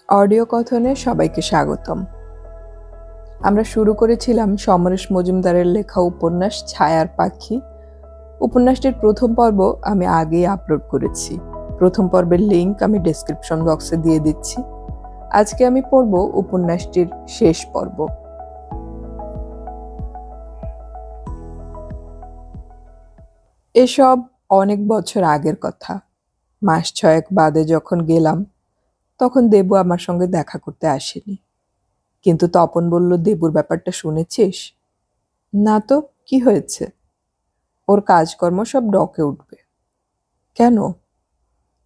Audio কথনে সবাইকে স্বাগতম। আমরা শুরু করেছিলাম সমরেশ মজুমদারের লেখা উপন্যাস ছায়ার পাখি। উপন্যাসটির প্রথম পর্ব আমি আগেই আপলোড করেছি। প্রথম পর্বের লিংক আমি ডেসক্রিপশন বক্সে দিয়ে দিচ্ছি। আজকে আমি পড়ব উপন্যাসটির শেষ পর্ব। এসব অনেক বছর আগের কথা। মাস 6 বাদে যখন গেলাম তখন দেবু আমার সঙ্গে দেখা করতে আসেনি। কিন্তু তপন বলল, দেবুর ব্যাপারটা শুনেছিস? না তো, কি হয়েছে? ওর কাজকর্ম সব ডকে উঠবে। কেন?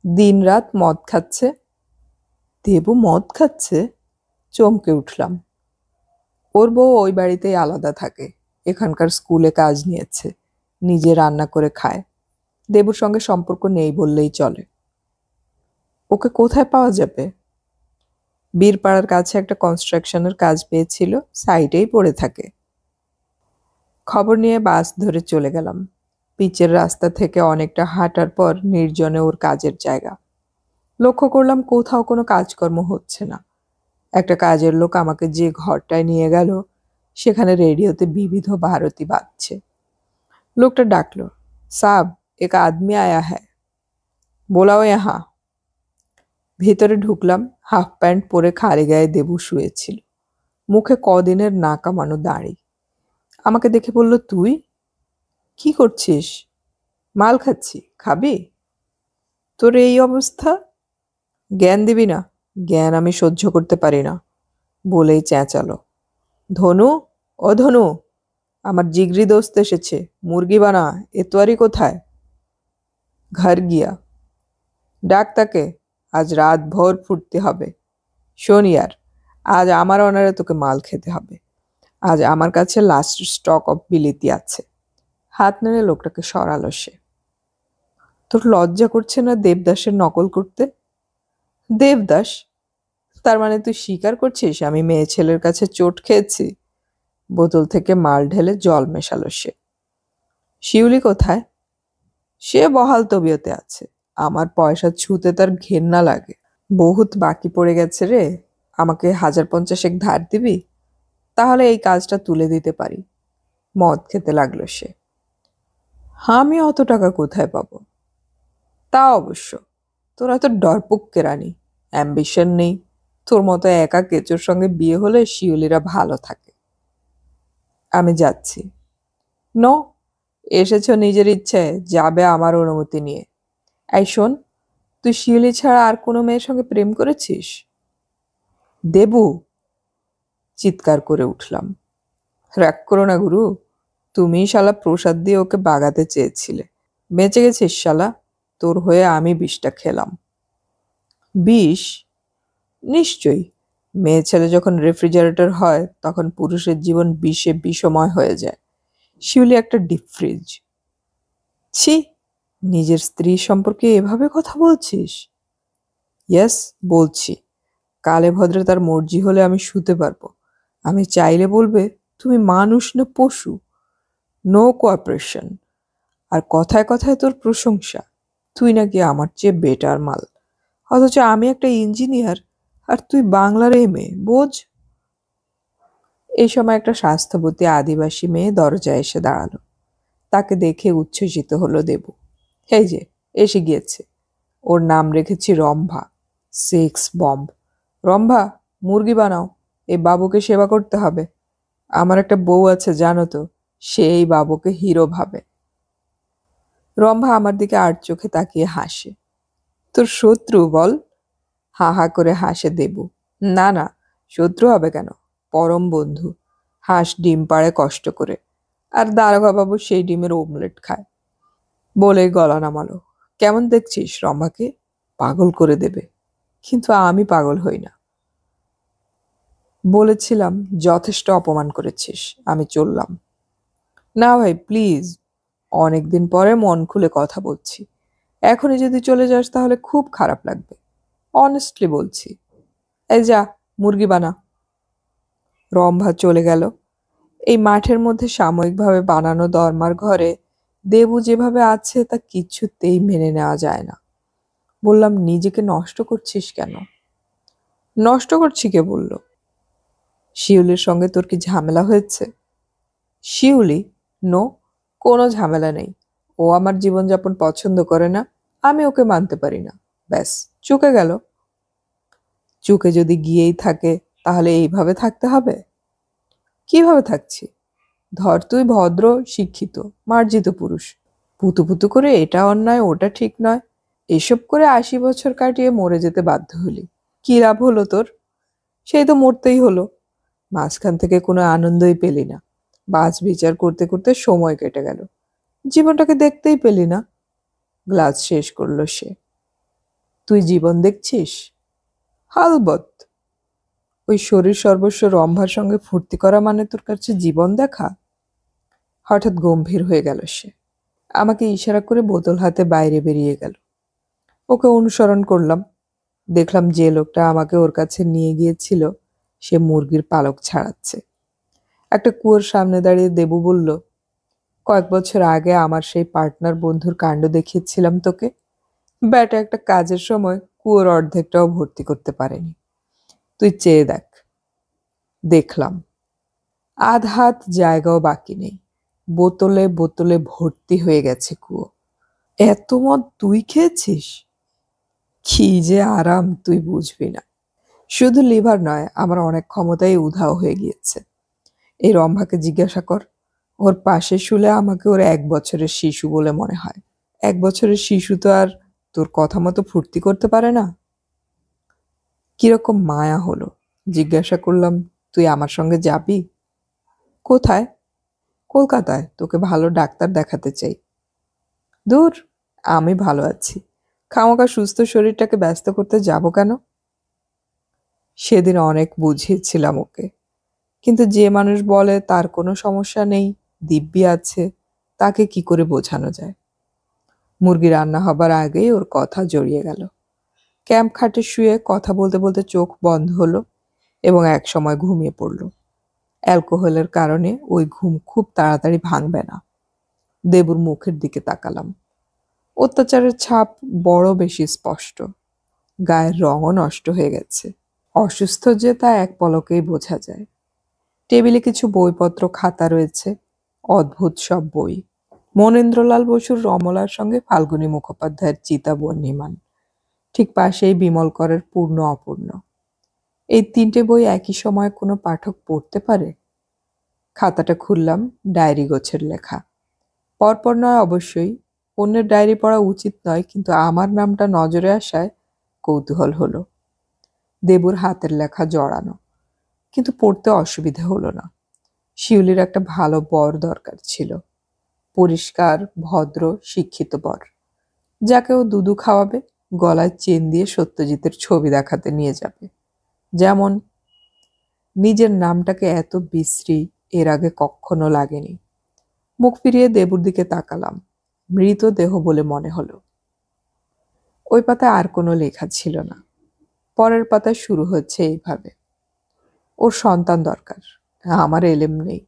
দিনরাত মদ খাচ্ছে। দেবু মদ খাচ্ছে? চমকে উঠলাম। ওর বউ ওই বাড়িতেই আলাদা থাকে, এখানকার স্কুলে কাজ নিয়েছে, নিজে রান্না করে খায়। দেবুর সঙ্গে সম্পর্ক নেই বললেই চলে। ওকে কোথায় পাওয়া যাবে? বীরপাড়ার কাছে একটা কনস্ট্রাকশনের কাজ পেয়েছিল, সাইডেই পড়ে থাকে। খবর নিয়ে বাস ধরে চলে গেলাম। পিচের রাস্তা থেকে অনেকটা হাঁটার পর নির্জনে ওর কাজের জায়গা। লক্ষ্য করলাম কোথাও কোনো কাজকর্ম হচ্ছে না। একটা কাজের লোক আমাকে যে ঘরটায় নিয়ে গেল সেখানে রেডিওতে বিবিধ ভারতী বাজছে। লোকটা ডাকলো, সাব এক আদমি আয়া হ্যায়, বোলাও ইহা। ভিতরে ঢুকলাম। হাফ প্যান্ট পরে খালি গায়ে দেবু শুয়েছিল, মুখে কদিনের না কামানো দাড়ি। আমাকে দেখে বলল, তুই কি করছিস? মাল খাচ্ছি, খাবি? তোর এই অবস্থা? জ্ঞান দিবি না? জ্ঞান আমি সহ্য করতে পারি না বলেই চেঁচালো, ধনু, ও ধনু, আমার জিগরি দোস্ত এসেছে, মুরগি বানা, এতোয়ারি কোথায়? ঘর গিয়া। ডাক তাকে, আজ রাত ভোর ফুটতে হবে। শোন ইয়ার, আজ আমার অনারে তোকে মাল খেতে হবে। আজ আমার কাছে লাস্ট স্টক অফ বিলিতি আছে। হাত নেড়ে লোকটাকে সরালো সে। তোর লজ্জা করছে না দেবদাসের নকল করতে? দেবদাস? তার মানে তুই স্বীকার করছিস আমি মেয়ে ছেলের কাছে চোট খেয়েছি? বোতল থেকে মাল ঢেলে জল মেশালো সে। শিউলি কোথায়? সে বহাল তবিয়তে আছে। আমার পয়সা ছুঁতে তার ঘেন্না লাগে। বহুত বাকি পড়ে গেছে রে, আমাকে 1,050 ধার দিবি? তাহলে এই কাজটা তুলে দিতে পারি। মদ খেতে লাগলো সে। আমি অত টাকা কোথায় পাবো? তা অবশ্য, তোরা তো ডরপুক কেরানি, অ্যাম্বিশন নেই। তোর মতো একা কেচোর সঙ্গে বিয়ে হলে শিউলিরা ভালো থাকে। আমি যাচ্ছি। নো, এসেছো নিজের ইচ্ছায়, যাবে আমার অনুমতি নিয়ে। এই শোন, তুই শিউলি ছাড়া আর কোনো মেয়ের সঙ্গে প্রেম করেছিস? দেবু, চিৎকার করে উঠলাম। রাগ করো না গুরু, তুমিই শালা প্রসাদ দিয়ে ওকে বাগাতে চেয়েছিলে। বেঁচে গেছিস শালা, তোর হয়ে আমি বিষটা খেলাম। বিষ? নিশ্চয়ই। মেয়ে ছেলে যখন রেফ্রিজারেটর হয় তখন পুরুষের জীবন বিষে বিষময় হয়ে যায়। শিউলি একটা ডিপ ফ্রিজ। ছি, নিজের স্ত্রী সম্পর্কে এভাবে কথা বলছিস? ইয়েস, বলছি। কালে ভদ্রে তার মর্জি হলে আমি শুতে পারবো। আমি চাইলে বলবে তুমি মানুষ না পশু। No cooperation. আর কথায় কথায় তোর প্রশংসা, তুই নাকি আমার চেয়ে বেটার মাল। অথচ আমি একটা ইঞ্জিনিয়ার আর তুই বাংলার এমএ, বোঝ। এই সময় একটা স্বাস্থ্যবতী আদিবাসী মেয়ে দরজায় এসে দাঁড়ালো। তাকে দেখে উচ্ছ্বসিত হলো দেবু। এই যে এসে গিয়েছে। ওর নাম রেখেছি রম্ভা, সেক্স বম্ব। রম্ভা, মুরগি বানাও, এই বাবুকে সেবা করতে হবে। আমার একটা বউ আছে জানো তো, সে এই বাবুকে হিরো ভাবে। রম্ভা আমার দিকে আর চোখে তাকিয়ে হাসে। তোর শত্রু বল? হা হা করে হাসে দেবু। না না, শত্রু হবে কেন, পরম বন্ধু। হাঁস ডিম পাড়ে কষ্ট করে, আর দারোগা বাবু সেই ডিমের ওমলেট খায়। বলেই গলা নামালো। কেমন দেখছিস রম্ভাকে? পাগল করে দেবে। কিন্তু আমি পাগল হই না। বলেছিলাম যথেষ্ট অপমান করেছিস, আমি চললাম। না ভাই প্লিজ, অনেকদিন পরে মন খুলে কথা বলছি। এখনই যদি চলে যাস তাহলে খুব খারাপ লাগবে, অনেস্টলি বলছি। এই যা, মুরগি বানা। রম্ভা চলে গেল। এই মাঠের মধ্যে সাময়িকভাবে বানানো দরমার ঘরে দেবু যেভাবে আছে তা কিছুতেই মেনে নেওয়া যায় না। বললাম, নিজেকে নষ্ট করছিস কেন? নষ্ট করছি কে বলল? শিউলির সঙ্গে তোর কি ঝামেলা হয়েছে? শিউলি? নো, কোনো ঝামেলা নেই। ও আমার জীবনযাপন পছন্দ করে না, আমি ওকে মানতে পারি না, ব্যাস চুকে গেল। চুকে যদি গিয়েই থাকে তাহলে এইভাবে থাকতে হবে? কিভাবে থাকছি? ধর তুই ভদ্র, শিক্ষিত, মার্জিত পুরুষ, পুতু পুতু করে এটা অন্যায় ওটা ঠিক নয় এসব করে 80 বছর কাটিয়ে মরে যেতে বাধ্য হলি। কি লাভ হলো তোর? সেই তো মরতেই হলো। মাঝখান থেকে কোনো আনন্দই পেলি না, বাজ বিচার করতে করতে সময় কেটে গেল, জীবনটাকে দেখতেই পেলি না। গ্লাস শেষ করলো সে। তুই জীবন দেখছিস? হালবত। ওই শরীর সর্বস্ব রম্ভার সঙ্গে ফুর্তি করা মানে তোর কাছে জীবন দেখা? হঠাৎ গম্ভীর হয়ে গেল সে, আমাকে ইশারা করে বোতল হাতে বাইরে বেরিয়ে গেল। ওকে অনুসরণ করলাম। দেখলাম যে লোকটা আমাকে ওর কাছে নিয়ে গিয়েছিল সে মুরগির পালক ছাড়াচ্ছে। একটা কুয়োর সামনে দাঁড়িয়ে দেবু বলল, কয়েক বছর আগে আমার সেই পার্টনার বন্ধুর কাণ্ড দেখিয়েছিলাম তোকে। ব্যাটা একটা কাজের সময় কুয়োর অর্ধেকটাও ভর্তি করতে পারেনি। তুই চেয়ে দেখ। দেখলাম আধ হাত জায়গাও বাকি নেই, বোতলে বোতলে ভর্তি হয়ে গেছে কুয়ো। এত মদ তুই খেয়েছিস? কি যে আরাম তুই বুঝবি না। শুধু লিভার নয়, আমার অনেক ক্ষমতাই উধাও হয়ে গিয়েছে। এই রম্ভাকে জিজ্ঞাসা কর, ওর পাশে শুলে আমাকে ওর 1 বছরের শিশু বলে মনে হয়। 1 বছরের শিশু তো আর তোর কথা মতো ফুর্তি করতে পারে না। কিরকম মায়া হলো। জিজ্ঞাসা করলাম, তুই আমার সঙ্গে যাবি? কোথায়? কলকাতায়, তোকে ভালো ডাক্তার দেখাতে চাই। দূর, আমি ভালো আছি, খামোকা সুস্থ শরীরটাকে ব্যস্ত করতে যাব কেন? সেদিন অনেক বুঝিয়েছিলাম ওকে, কিন্তু যে মানুষ বলে তার কোনো সমস্যা নেই, দিব্যি আছে, তাকে কি করে বোঝানো যায়? মুরগি রান্না হবার আগেই ওর কথা জড়িয়ে গেল। ক্যাম্প খাটে শুয়ে কথা বলতে বলতে চোখ বন্ধ হলো এবং এক সময় ঘুমিয়ে পড়ল। অ্যালকোহলের কারণে ওই ঘুম খুব তাড়াতাড়ি ভাঙবে না। দেবুর মুখের দিকে তাকালাম। অত্যাচারের ছাপ বড় বেশি স্পষ্ট। গায়ের রঙও নষ্ট হয়ে গেছে। অসুস্থ যে তা এক পলকেই বোঝা যায়। টেবিলে কিছু বইপত্র খাতা রয়েছে, অদ্ভুত সব বই। মনেন্দ্রলাল বসুর রমলার সঙ্গে ফাল্গুনী মুখোপাধ্যায়ের চিতা বহ্নিমান, ঠিক পাশেই বিমল করের পূর্ণ অপূর্ণ। এই 3টে বই একই সময় কোনো পাঠক পড়তে পারে? খাতাটা খুললাম, ডায়েরি গোছের লেখা। পরপর নয় অবশ্যই, অন্যের ডায়েরি পড়া উচিত নয়, কিন্তু আমার নামটা নজরে আসায় কৌতূহল হলো। দেবুর হাতের লেখা জড়ানো, কিন্তু পড়তে অসুবিধে হলো না। শিউলির একটা ভালো বর দরকার ছিল, পরিষ্কার, ভদ্র, শিক্ষিত বর, যাকে ও দুধু খাওয়াবে, গলায় চেন দিয়ে সত্যজিতের ছবি দেখাতে নিয়ে যাবে। যেমন নিজের নামটাকে এত বিশ্রী এর আগে কখনো লাগেনি। মুখ ফিরিয়ে দেবুর দিকে তাকালাম। মৃতদেহ বলে মনে হলো। ওই পাতায় আর কোনো লেখা ছিল না। পরের পাতায় শুরু হচ্ছে এইভাবে, ওর সন্তান দরকার, আমার এলেম নেই।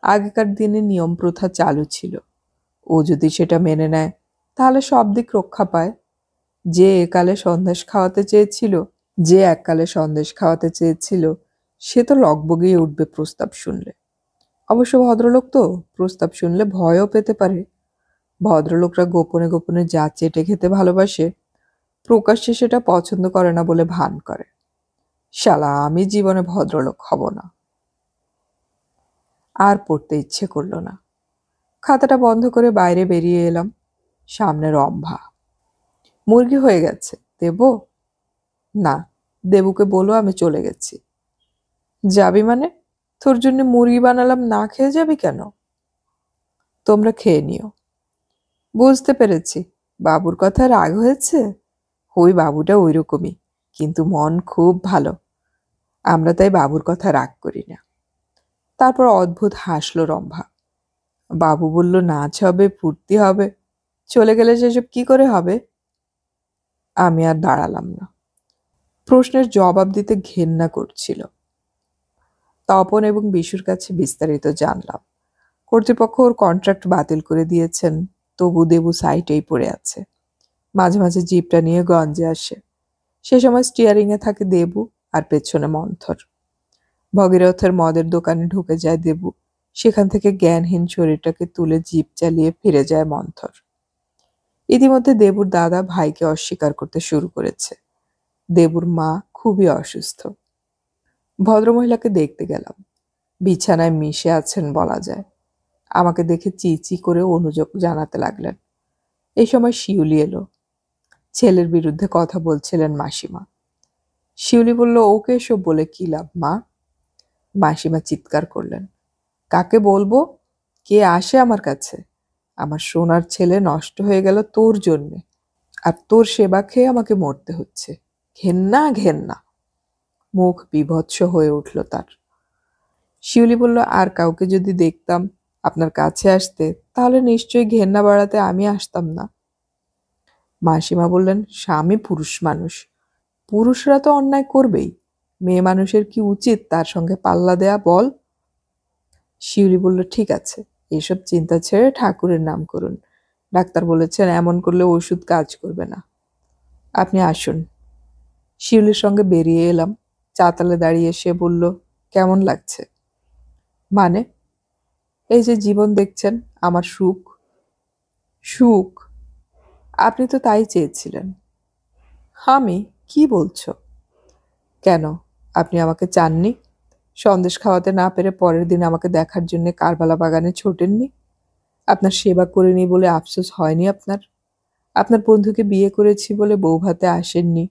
আগেকার দিনে নিয়ম প্রথা চালু ছিল, ও যদি সেটা মেনে নেয় তাহলে সব দিক রক্ষা পায়। যে এককালে সন্দেশ খাওয়াতে চেয়েছিল সে তো লগবগিয়ে উঠবে প্রস্তাব শুনলে। অবশ্য ভদ্রলোক তো, প্রস্তাব শুনলে ভয়ও পেতে পারে। ভদ্রলোকরা গোপনে গোপনে যা চেটে খেতে ভালোবাসে, প্রকাশ্যে সেটা পছন্দ করে না বলে ভান করে। শালা, আমি জীবনে ভদ্রলোক হব না। আর পড়তে ইচ্ছে করলো না। খাতাটা বন্ধ করে বাইরে বেরিয়ে এলাম। সামনে রম্ভা। মুরগি হয়ে গেছে, দেব? না, দেবুকে বলো আমি চলে গেছি। যাবি মানে? তোর জন্য মুরগি বানালাম, না খেয়ে যাবি কেন? তোমরা খেয়ে নিও। বুঝতে পেরেছি, বাবুর কথা রাগ হয়েছে। ওই বাবুটা ওই রকমই, কিন্তু মন খুব ভালো। আমরা তাই বাবুর কথা রাগ করি না। তারপর অদ্ভুত হাসলো রম্ভা। বাবু বলল নাচ হবে, ফুর্তি হবে, চলে গেলে সেসব কি করে হবে? আমি আর দাঁড়ালাম না। প্রশ্নের জবাব দিতে ঘেন্না করছিল। তপন এবং বিশুর কাছে বিস্তারিত জানলাম। কর্তৃপক্ষ ওর কন্ট্রাক্ট বাতিল করে দিয়েছেন, তবু দেবু সাইটেই পড়ে আছে। মাঝে মাঝে জিপটা নিয়ে গঞ্জে আসে। সে সময় স্টিয়ারিংয়ে থাকে দেবু, আর পেছনে মন্থর। ভগীরথের মদের দোকানে ঢুকে যায় দেবু। সেখান থেকে জ্ঞানহীন শরীরটাকে তুলে জিপ চালিয়ে ফিরে যায় মন্থর। ইতিমধ্যে দেবুর দাদা ভাইকে অস্বীকার করতে শুরু করেছে। দেবুর মা খুবই অসুস্থ। ভদ্রমহিলাকে দেখতে গেলাম। বিছানায় মিশে আছেন বলা যায়। আমাকে দেখে চি করে অনুযোগ জানাতে লাগলেন। এই সময় শিউলি এলো। ছেলের বিরুদ্ধে কথা বলছিলেন মাসিমা। শিউলি বলল, ওকে এসব বলে কি লাভ মা? মাসিমা চিৎকার করলেন, কাকে বলবো? কে আসে আমার কাছে? আমার সোনার ছেলে নষ্ট হয়ে গেল তোর জন্যে, আর তোর সেবা খেয়ে আমাকে মরতে হচ্ছে। ঘেন্না ঘেন্না। মুখ বিভৎস হয়ে উঠল তার। শিউলি বলল, আর কাউকে যদি দেখতাম আপনার কাছে আসতে, তাহলে নিশ্চয়ই ঘেন্না বাড়াতে আমি আসতাম না। মাসিমা বললেন, স্বামী পুরুষ মানুষ, পুরুষরা তো অন্যায় করবেই। মেয়ে মানুষের কি উচিত তার সঙ্গে পাল্লা দেয়া বল? শিউলি বলল, ঠিক আছে, এসব চিন্তা ছেড়ে ঠাকুরের নাম করুন। ডাক্তার বলেছেন এমন করলে ওষুধ কাজ করবে না। আপনি আসুন। শিউলির সঙ্গে বেরিয়ে এলাম। চাতালে দাঁড়িয়ে সে বলল, কেমন লাগছে? মানে? এই যে জীবন দেখছেন, আমার সুখ। সুখ? আপনি তো তাই চেয়েছিলেন। আমি? কি বলছো? কেন, আপনি আমাকে চাননি? সন্দেশ খাওয়াতে না পেরে পরের দিন আমাকে দেখার জন্য কারবালা বাগানে ছোটেননি? আপনার সেবা করিনি বলে আফসোস হয়নি আপনার? আপনার বন্ধুকে বিয়ে করেছি বলে বউ ভাতে আসেননি?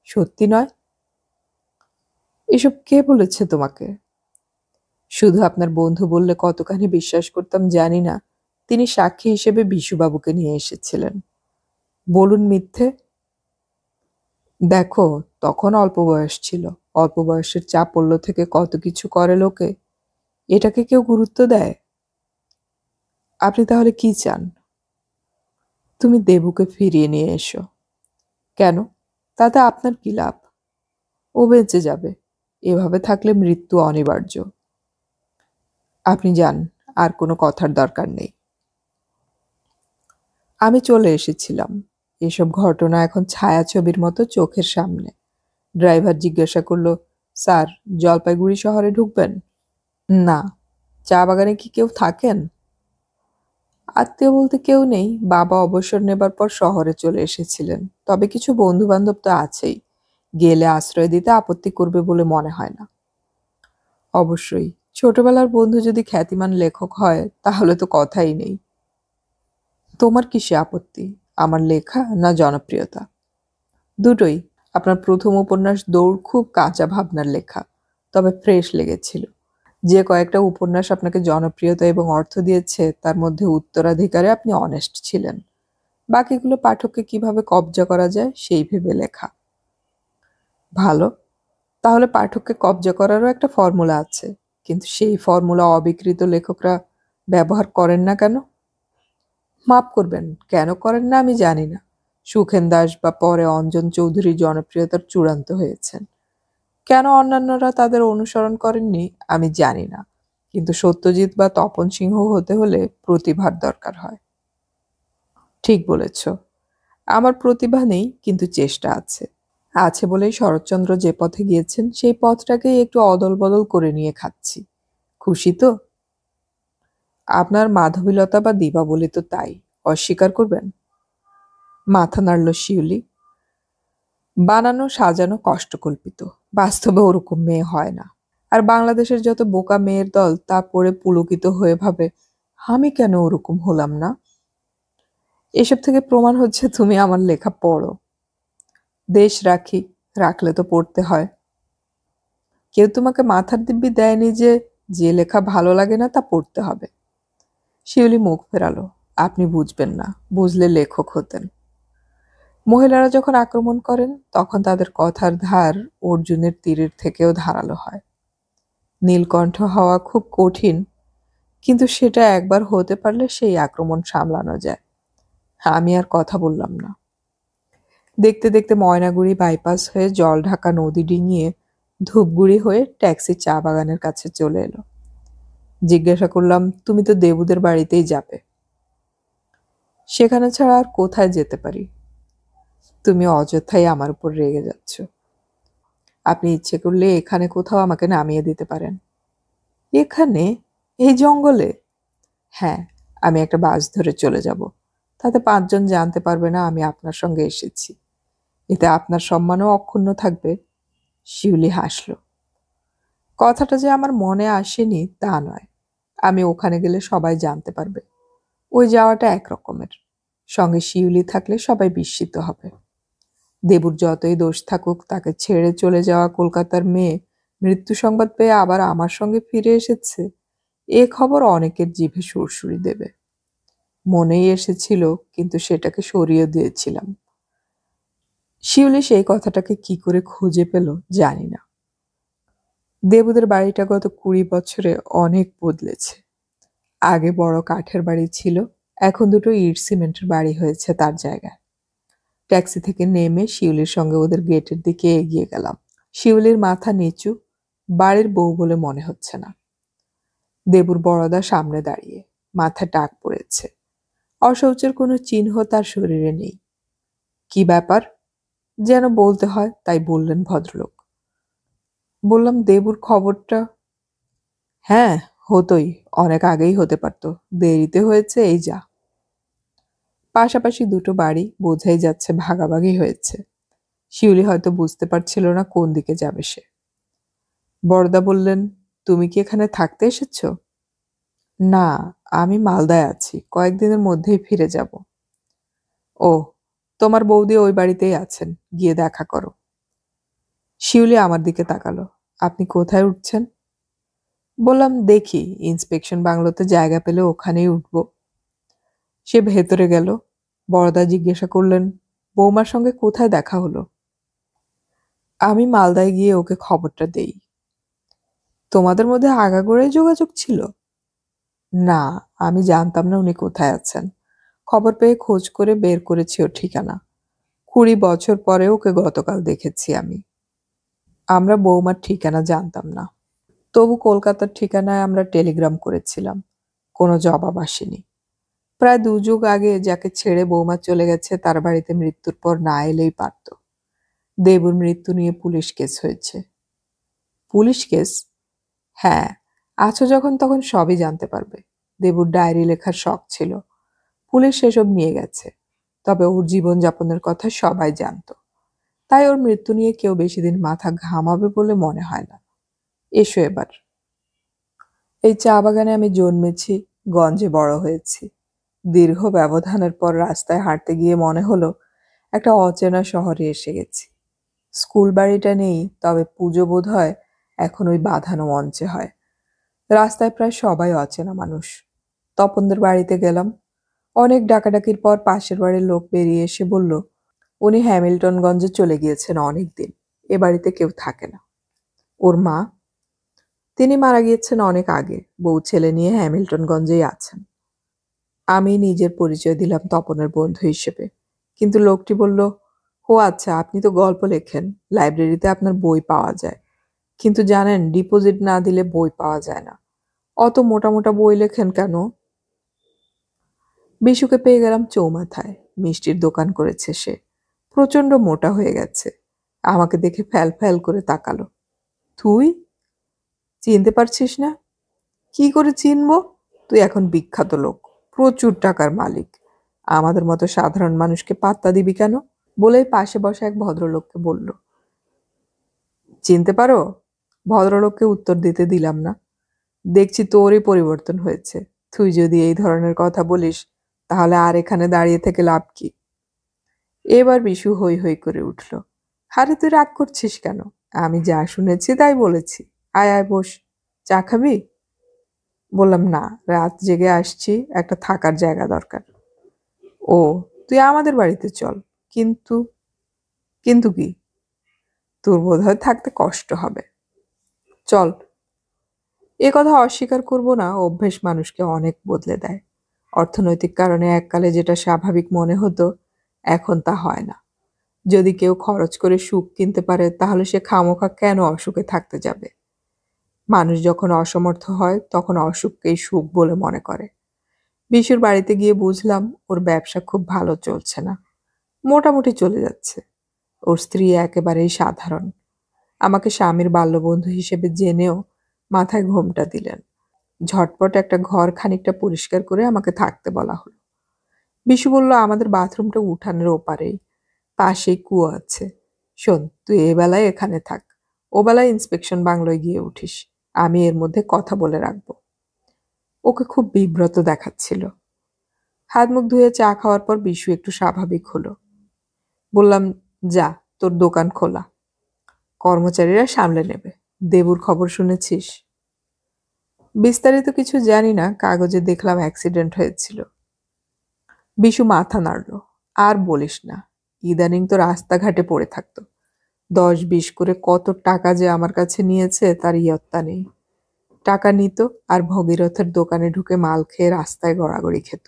সত্যি নয়? এসব কে বলেছে তোমাকে? শুধু আপনার বন্ধু বললে কতখানি বিশ্বাস করতাম জানি না। তিনি সাক্ষী হিসেবে বিশুবাবুকে নিয়ে এসেছিলেন। বলুন মিথ্যে? দেখো, তখন অল্প বয়স ছিল। অল্প বয়সের চাপল্য থেকে কত কিছু করে লোকে। এটাকে কেউ গুরুত্ব দেয়? আপনি তাহলে কি চান? তুমি দেবুকে ফিরিয়ে নিয়ে এসো। কেন? তাতে আপনার কি লাভ? ও বেঁচে যাবে। এভাবে থাকলে মৃত্যু অনিবার্য। আপনি যান, আর কোনো কথার দরকার নেই। আমি চলে এসেছিলাম। এসব ঘটনা এখন ছায়াছবির মতো চোখের সামনে। ড্রাইভার জিজ্ঞাসা করলো, স্যার, জলপাইগুড়ি শহরে ঢুকবেন? না। চা বাগানে কি কেউ থাকেন? আত্মীয় বলতে কেউ নেই। বাবা অবসর নেবার পর শহরে চলে এসেছিলেন। তবে কিছু বন্ধু বান্ধব তো আছেই। গেলে আশ্রয় দিতে আপত্তি করবে বলে মনে হয় না। অবশ্যই। ছোটবেলার বন্ধু যদি খ্যাতিমান লেখক হয় তাহলে তো কথাই নেই। তোমার কিসে আপত্তি? আমার লেখা না জনপ্রিয়তা? দুটোই। আপনার প্রথম উপন্যাস দৌড় খুব কাঁচা ভাবনার লেখা, তবে ফ্রেশ লেগেছিল। যে কয়েকটা উপন্যাস আপনাকে জনপ্রিয়তা এবং অর্থ দিয়েছে তার মধ্যে উত্তরাধিকারে আপনি অনেস্ট ছিলেন। বাকিগুলো পাঠককে কিভাবে কবজা করা যায় সেই ভেবে লেখা। ভালো। তাহলে পাঠককে কবজা করারও একটা ফর্মুলা আছে, কিন্তু সেই ফর্মুলা অবিকৃত লেখকরা ব্যবহার করেন না কেন? মাপ করবেন, কেন করেন না আমি জানি না। সুখেন দাস বা পরে অঞ্জন চৌধুরী জনপ্রিয়তার চূড়ান্ত হয়েছেন। কেন অন্যান্যরা তাদের অনুসরণ করেননি আমি জানি না, কিন্তু সত্যজিৎ বা তপন সিংহ হতে হলে প্রতিভার দরকার হয়। ঠিক বলেছ। আমার প্রতিভা নেই, কিন্তু চেষ্টা আছে। আছে বলেই শরৎচন্দ্র যে পথে গিয়েছেন সেই পথটাকেই একটু অদল বদল করে নিয়ে খাচ্ছি। খুশি তো? আপনার মাধবীলতা বা দীপাবলি তো তাই, অস্বীকার করবেন? মাথা নাড়ল শিউলি। বানানো সাজানো কষ্টকল্পিত, বাস্তবে ওরকম মেয়ে হয় না। আর বাংলাদেশের যত বোকা মেয়ের দল তা পড়ে পুলকিত হয়ে ভাবে, আমি কেন ওরকম হলাম না? এসব থেকে প্রমাণ হচ্ছে তুমি আমার লেখা পড়ো। দেশ রাখি, রাখলে তো পড়তে হয়। কেউ তোমাকে মাথার দিব্যি দেয়নি যে যে লেখা ভালো লাগে না তা পড়তে হবে। শিউলি মুখ ফেরালো। আপনি বুঝবেন না, বুঝলে লেখক হতেন। মহিলারা যখন আক্রমণ করেন তখন তাদের কথার ধার অর্জুনের তীরের থেকেও ধারালো হয়। নীলকণ্ঠ হওয়া খুব কঠিন, কিন্তু সেটা একবার হতে পারলে সেই আক্রমণ সামলানো যায়। আমি আর কথা বললাম না। দেখতে দেখতে ময়নাগুড়ি বাইপাস হয়ে জল ঢাকা নদী ডিঙিয়ে ধূপগুড়ি হয়ে ট্যাক্সি চা বাগানের কাছে চলে এলো। জিজ্ঞাসা করলাম, তুমি তো দেবুদের বাড়িতেই যাবে। সেখানে ছাড়া আর কোথায় যেতে পারি? তুমি অযথাই আমার উপর রেগে যাচ্ছ। আপনি ইচ্ছে করলে এখানে কোথাও আমাকে নামিয়ে দিতে পারেন। এখানে? এই জঙ্গলে? হ্যাঁ, আমি একটা বাস ধরে চলে যাব। তাতে ৫ জন জানতে পারবে না আমি আপনার সঙ্গে এসেছি। এতে আপনার সম্মানও অক্ষুণ্ণ থাকবে। শিউলি হাসল। কথাটা যে আমার মনে আসেনি তা নয়। আমি ওখানে গেলে সবাই জানতে পারবে। ওই যাওয়াটা একরকমের। সঙ্গে শিউলি থাকলে সবাই বিস্মিত হবে। দেবুর যতই দোষ থাকুক, তাকে ছেড়ে চলে যাওয়া কলকাতার মেয়ে মৃত্যু সংবাদ পেয়ে আবার আমার সঙ্গে ফিরে এসেছে, এ খবর অনেকের জিভে সুরসুরি দেবে। মনেই এসেছিল, কিন্তু সেটাকে সরিয়ে দিয়েছিলাম। শিউলি সেই কথাটাকে কি করে খুঁজে পেল জানি না। দেবুদের বাড়িটা গত ২০ বছরে অনেক বদলেছে। আগে বড় কাঠের বাড়ি ছিল, এখন দুটো ইট সিমেন্টের বাড়ি হয়েছে তার জায়গায়। ট্যাক্সি থেকে নেমে শিউলির সঙ্গে ওদের গেটের দিকে এগিয়ে গেলাম। শিউলির মাথা নিচু, বাড়ির বউ বলে মনে হচ্ছে না। দেবুর বড়দা সামনে দাঁড়িয়ে, মাথায় টাক পড়েছে। অশৌচের কোনো চিহ্ন তার শরীরে নেই। কি ব্যাপার যেন বলতে হয়, তাই বললেন ভদ্রলোক। বললাম, দেবুর খবরটা? হ্যাঁ, হতোই, অনেক আগেই হতে পারত, দেরিতে হয়েছে এই যা। পাশাপাশি দুটো বাড়ি, বোঝাই যাচ্ছে ভাগাভাগি হয়েছে। শিউলি হয়তো বুঝতে পারছিল না কোন দিকে যাবে সে। বড়দা বললেন, তুমি কি এখানে থাকতে এসেছ? না, আমি মালদায় আছি, কয়েকদিনের মধ্যেই ফিরে যাব। ও, তোমার বৌদি ওই বাড়িতেই আছেন, গিয়ে দেখা করো। শিউলি আমার দিকে তাকালো। আপনি কোথায় উঠছেন? বললাম, দেখি ইন্সপেকশন বাংলোতে জায়গা পেলে ওখানেই উঠব। সে ভেতরে গেল। বড়দা জিজ্ঞাসা করলেন, বৌমার সঙ্গে কোথায় দেখা হলো? আমি মালদায় গিয়ে ওকে খবরটা দেই। তোমাদের মধ্যে আগাগোড়াই যোগাযোগ ছিল? না, আমি জানতাম না উনি কোথায় আছেন। খবর পেয়ে খোঁজ করে বের করেছি ওর ঠিকানা। ২০ বছর পরে ওকে গতকাল দেখেছি আমি। আমরা বৌমার ঠিকানা জানতাম না। তবু কলকাতার ঠিকানায় আমরা টেলিগ্রাম করেছিলাম। কোনো জবাব আসেনি। প্রায় ২ যুগ আগে যাকে ছেড়ে বৌমা চলে গেছে তার বাড়িতে মৃত্যুর পর না এলেই পারত। দেবুর মৃত্যু নিয়ে পুলিশ কেস হয়েছে। Police case? হ্যাঁ, আছো যখন তখন সবই জানতে পারবে। দেবুর ডায়েরি লেখার শখ ছিল। পুলিশ সেসব নিয়ে গেছে। তবে ওর জীবনযাপনের কথা সবাই জানত। তাই ওর মৃত্যু নিয়ে কেউ বেশি দিন মাথা ঘামাবে বলে মনে হয় না। এসো এবার। এই চা বাগানে আমি জন্মেছি, গঞ্জে বড় হয়েছি। দীর্ঘ ব্যবধানের পর রাস্তায় হাঁটতে গিয়ে মনে হলো একটা অচেনা শহরে এসে গেছি। স্কুল বাড়িটা নেই, তবে পুজো বোধ হয় এখন ওই বাঁধানো মঞ্চে হয়। রাস্তায় প্রায় সবাই অচেনা মানুষ। তপনদের বাড়িতে গেলাম। অনেক ডাকাডাকির পর পাশের বাড়ির লোক বেরিয়ে এসে বলল, উনি হ্যামিল্টনগঞ্জে চলে গিয়েছেন অনেক দিন, এ বাড়িতে কেউ থাকে না। ওর মা? তিনি মারা গিয়েছেন অনেক আগে, বউ ছেলে নিয়ে হ্যামিল্টনগঞ্জেই আছেন। আমি নিজের পরিচয় দিলাম তপনের বন্ধু হিসেবে। কিন্তু লোকটি বলল, ও আচ্ছা, আপনি তো গল্প লেখেন, লাইব্রেরিতে আপনার বই পাওয়া যায়। কিন্তু জানেন, ডিপোজিট না দিলে বই পাওয়া যায় না। অত মোটা মোটা বই লেখেন কেন? বিশুকে পেয়ে গেলাম চৌমাথায়। মিষ্টির দোকান করেছে সে। প্রচণ্ড মোটা হয়ে গেছে। আমাকে দেখে ফ্যাল ফ্যাল করে তাকালো। তুই চিনতে পারছিস না? কি করে চিনবো? তুই এখন বিখ্যাত লোক, প্রচুর টাকার মালিক। আমাদের মতো সাধারণ মানুষকে পাত্তা দিবি কেন? বলেই পাশে বসা এক ভদ্রলোককে বলল, চিনতে পারো? ভদ্রলোককে উত্তর দিতে দিলাম না। দেখছি তোরই পরিবর্তন হয়েছে। তুই যদি এই ধরনের কথা বলিস, তাহলে আর এখানে দাঁড়িয়ে থেকে লাভ কি? এবার বিশু হৈ হৈ করে উঠল। আরে তুই রাগ করছিস কেন? আমি যা শুনেছি তাই বলেছি। আয় আয় বস। চা খাবি? বললাম, না, রাত জেগে আসছি, একটা থাকার জায়গা দরকার। ও, তুই আমাদের বাড়িতে চল। কিন্তু? কিন্তু কি? তোর বোধহয় থাকতে কষ্ট হবে। চল। এ কথা অস্বীকার করব না, অভ্যেস মানুষকে অনেক বদলে দেয়। অর্থনৈতিক কারণে এককালে যেটা স্বাভাবিক মনে হতো, এখন তা হয় না। যদি কেউ খরচ করে সুখ কিনতে পারে, তাহলে সে খামোখা কেন অসুখে থাকতে যাবে? মানুষ যখন অসমর্থ হয়, তখন অসুখকেই সুখ বলে মনে করে। বিশুর বাড়িতে গিয়ে বুঝলাম ওর ব্যবসা খুব ভালো চলছে না। মোটামুটি চলে যাচ্ছে। ওর স্ত্রী একেবারেই সাধারণ। আমাকে স্বামীর বাল্যবন্ধু হিসেবে জেনেও মাথায় ঘোমটা দিলেন। ঝটপট একটা ঘর খানিকটা পরিষ্কার করে আমাকে থাকতে বলা হলো। বিশু বলল, আমাদের বাথরুমটা উঠানের ওপারেই, পাশেই কুয়ো আছে। শোন, তুই এ বেলায় এখানে থাক, ও বেলায় ইন্সপেকশন বাংলোয় গিয়ে উঠিস। আমি এর মধ্যে কথা বলে রাখবো। ওকে খুব বিব্রত দেখাচ্ছিল। হাত মুখ ধুয়ে চা খাওয়ার পর বিশু একটু স্বাভাবিক হলো। বললাম, যা, তোর দোকান খোলা, কর্মচারীরা সামলে নেবে। দেবুর খবর শুনেছিস? বিস্তারিত কিছু জানি না, কাগজে দেখলাম অ্যাক্সিডেন্ট হয়েছিল। বিশু মাথা নাড়ল। আর বলিস না, ইদানিং তো রাস্তাঘাটে পড়ে থাকতো। 10-20 করে কত টাকা যে আমার কাছে নিয়েছে তার ইয়ত্তা নেই। টাকা নিত আর ভগীরথের দোকানে ঢুকে মাল খেয়ে রাস্তায় গড়াগড়ি খেত।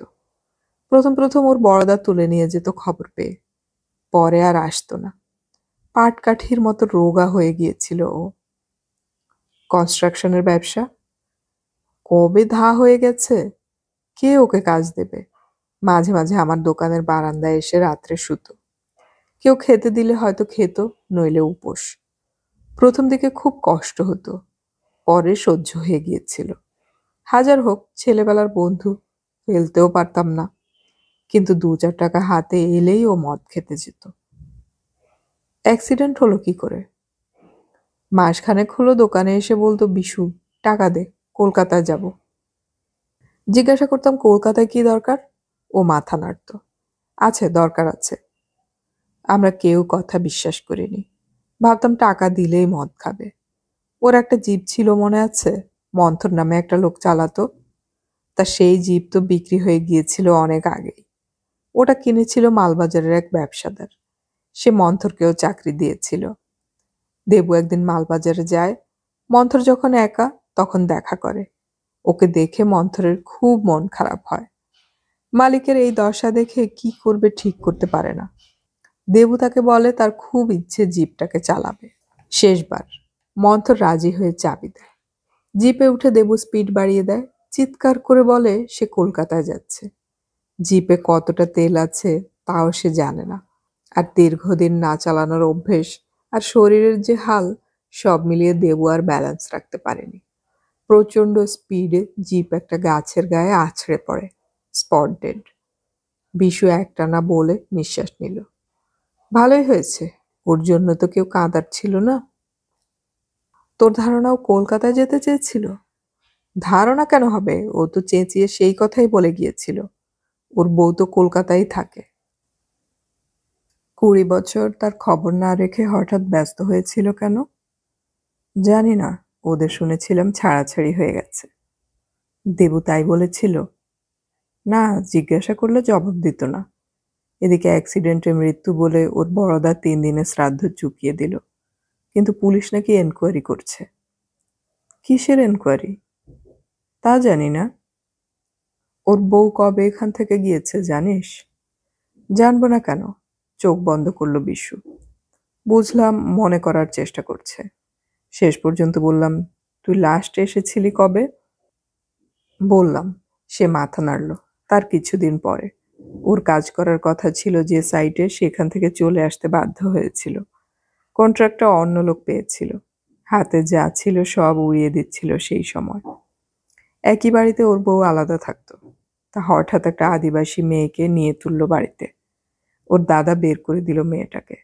প্রথম প্রথম ওর বড়দা তুলে নিয়ে যেত খবর পেয়ে, পরে আর আসতো না। পাটকাঠির মতো রোগা হয়ে গিয়েছিল ও। কনস্ট্রাকশনের ব্যবসা কবে ধা হয়ে গেছে, কে ওকে কাজ দেবে? মাঝে মাঝে আমার দোকানের বারান্দায় এসে রাত্রে শুতো। কেউ খেতে দিলে হয়তো খেত, নইলে উপোস। প্রথম দিকে খুব কষ্ট হতো, পরে সহ্য হয়ে গিয়েছিল। হাজার হোক ছেলেবেলার বন্ধু, ফেলতেও পারতাম না। কিন্তু 2-4 টাকা হাতে এলেই ও মদ খেতে যেত। অ্যাক্সিডেন্ট হলো কি করে? মাসখানেক হলো দোকানে এসে বলতো, বিশু টাকা দে, কলকাতায় যাব। জিজ্ঞাসা করতাম কলকাতায় কি দরকার? ও মাথা নাড়ত, আছে, দরকার আছে। আমরা কেউ কথা বিশ্বাস করিনি, ভাবতাম টাকা দিলেই মদ খাবে। ওর একটা জিপ ছিল মনে আছে, মন্থর নামে একটা লোক চালাতো। তা সেই জিপ তো বিক্রি হয়ে গিয়েছিল অনেক আগেই। ওটা কিনেছিল মালবাজারের এক ব্যবসাদার। সে মন্থরকেও চাকরি দিয়েছিল। দেবু একদিন মালবাজারে যায়। মন্থর যখন একা তখন দেখা করে। ওকে দেখে মন্থরের খুব মন খারাপ হয়। মালিকের এই দশা দেখে কি করবে ঠিক করতে পারে না। দেবু তাকে বলে তার খুব ইচ্ছে জিপটাকে চালাবে। শেষবার মন্থর রাজি হয়ে চাবি দেয়। জিপে উঠে দেবু স্পিড বাড়িয়ে দেয়, চিৎকার করে বলে সে কলকাতায় যাচ্ছে। জিপে কতটা তেল আছে তাও সে জানে না। আর দীর্ঘদিন না চালানোর অভ্যেস আর শরীরের যে হাল, সব মিলিয়ে দেবু আর ব্যালেন্স রাখতে পারেনি। প্রচণ্ড স্পিডে জিপ একটা গাছের গায়ে আছড়ে পড়ে, স্পট ডেড। বিশু একটানা বলে নিঃশ্বাস নিল। ভালোই হয়েছে, ওর জন্য তো কেউ কাঁদার ছিল না। তোর ধারণাও কলকাতায় যেতে চেয়েছিল? ধারণা কেন হবে, ও তো চেঁচিয়ে সেই কথাই বলে গিয়েছিল। ওর বউ তো কলকাতায় থাকে। 20 বছর তার খবর না রেখে হঠাৎ ব্যস্ত হয়েছিল কেন? জানি না, ওদের শুনেছিলাম ছাড়াছাড়ি হয়ে গেছে। দেবু তাই বলেছিল? না, জিজ্ঞাসা করলে জবাব দিত না। এদিকে অ্যাক্সিডেন্টে মৃত্যু বলে ওর বড়দা 3 দিনের শ্রাদ্ধ চুকিয়ে দিল। কিন্তু পুলিশ নাকি এনকোয়ারি করছে। কিসের এনকোয়ারি? তা জানি না। ওর বউ কবে এখান থেকে গিয়েছে জানিস? জানবো না কেন? চোখ বন্ধ করলো বিশু। বুঝলাম মনে করার চেষ্টা করছে। শেষ পর্যন্ত বললাম, তুই লাস্ট এসেছিলি কবে? বললাম। সে মাথা নাড়ল। তার কিছুদিন পরে। ওর কাজ করার কথা ছিল যে সাইটে, সেখান থেকে চলে আসতে বাধ্য হয়েছিল। কন্ট্রাক্টটা অন্য লোক পেয়েছিল। হাতে যা ছিল সব উড়িয়ে দিচ্ছিল সেই সময়। একই বাড়িতে ওর বউ আলাদা থাকতো। তা হঠাৎ একটা আদিবাসী মেয়েকে নিয়ে তুললো বাড়িতে। ওর দাদা বের করে দিল মেয়েটাকে।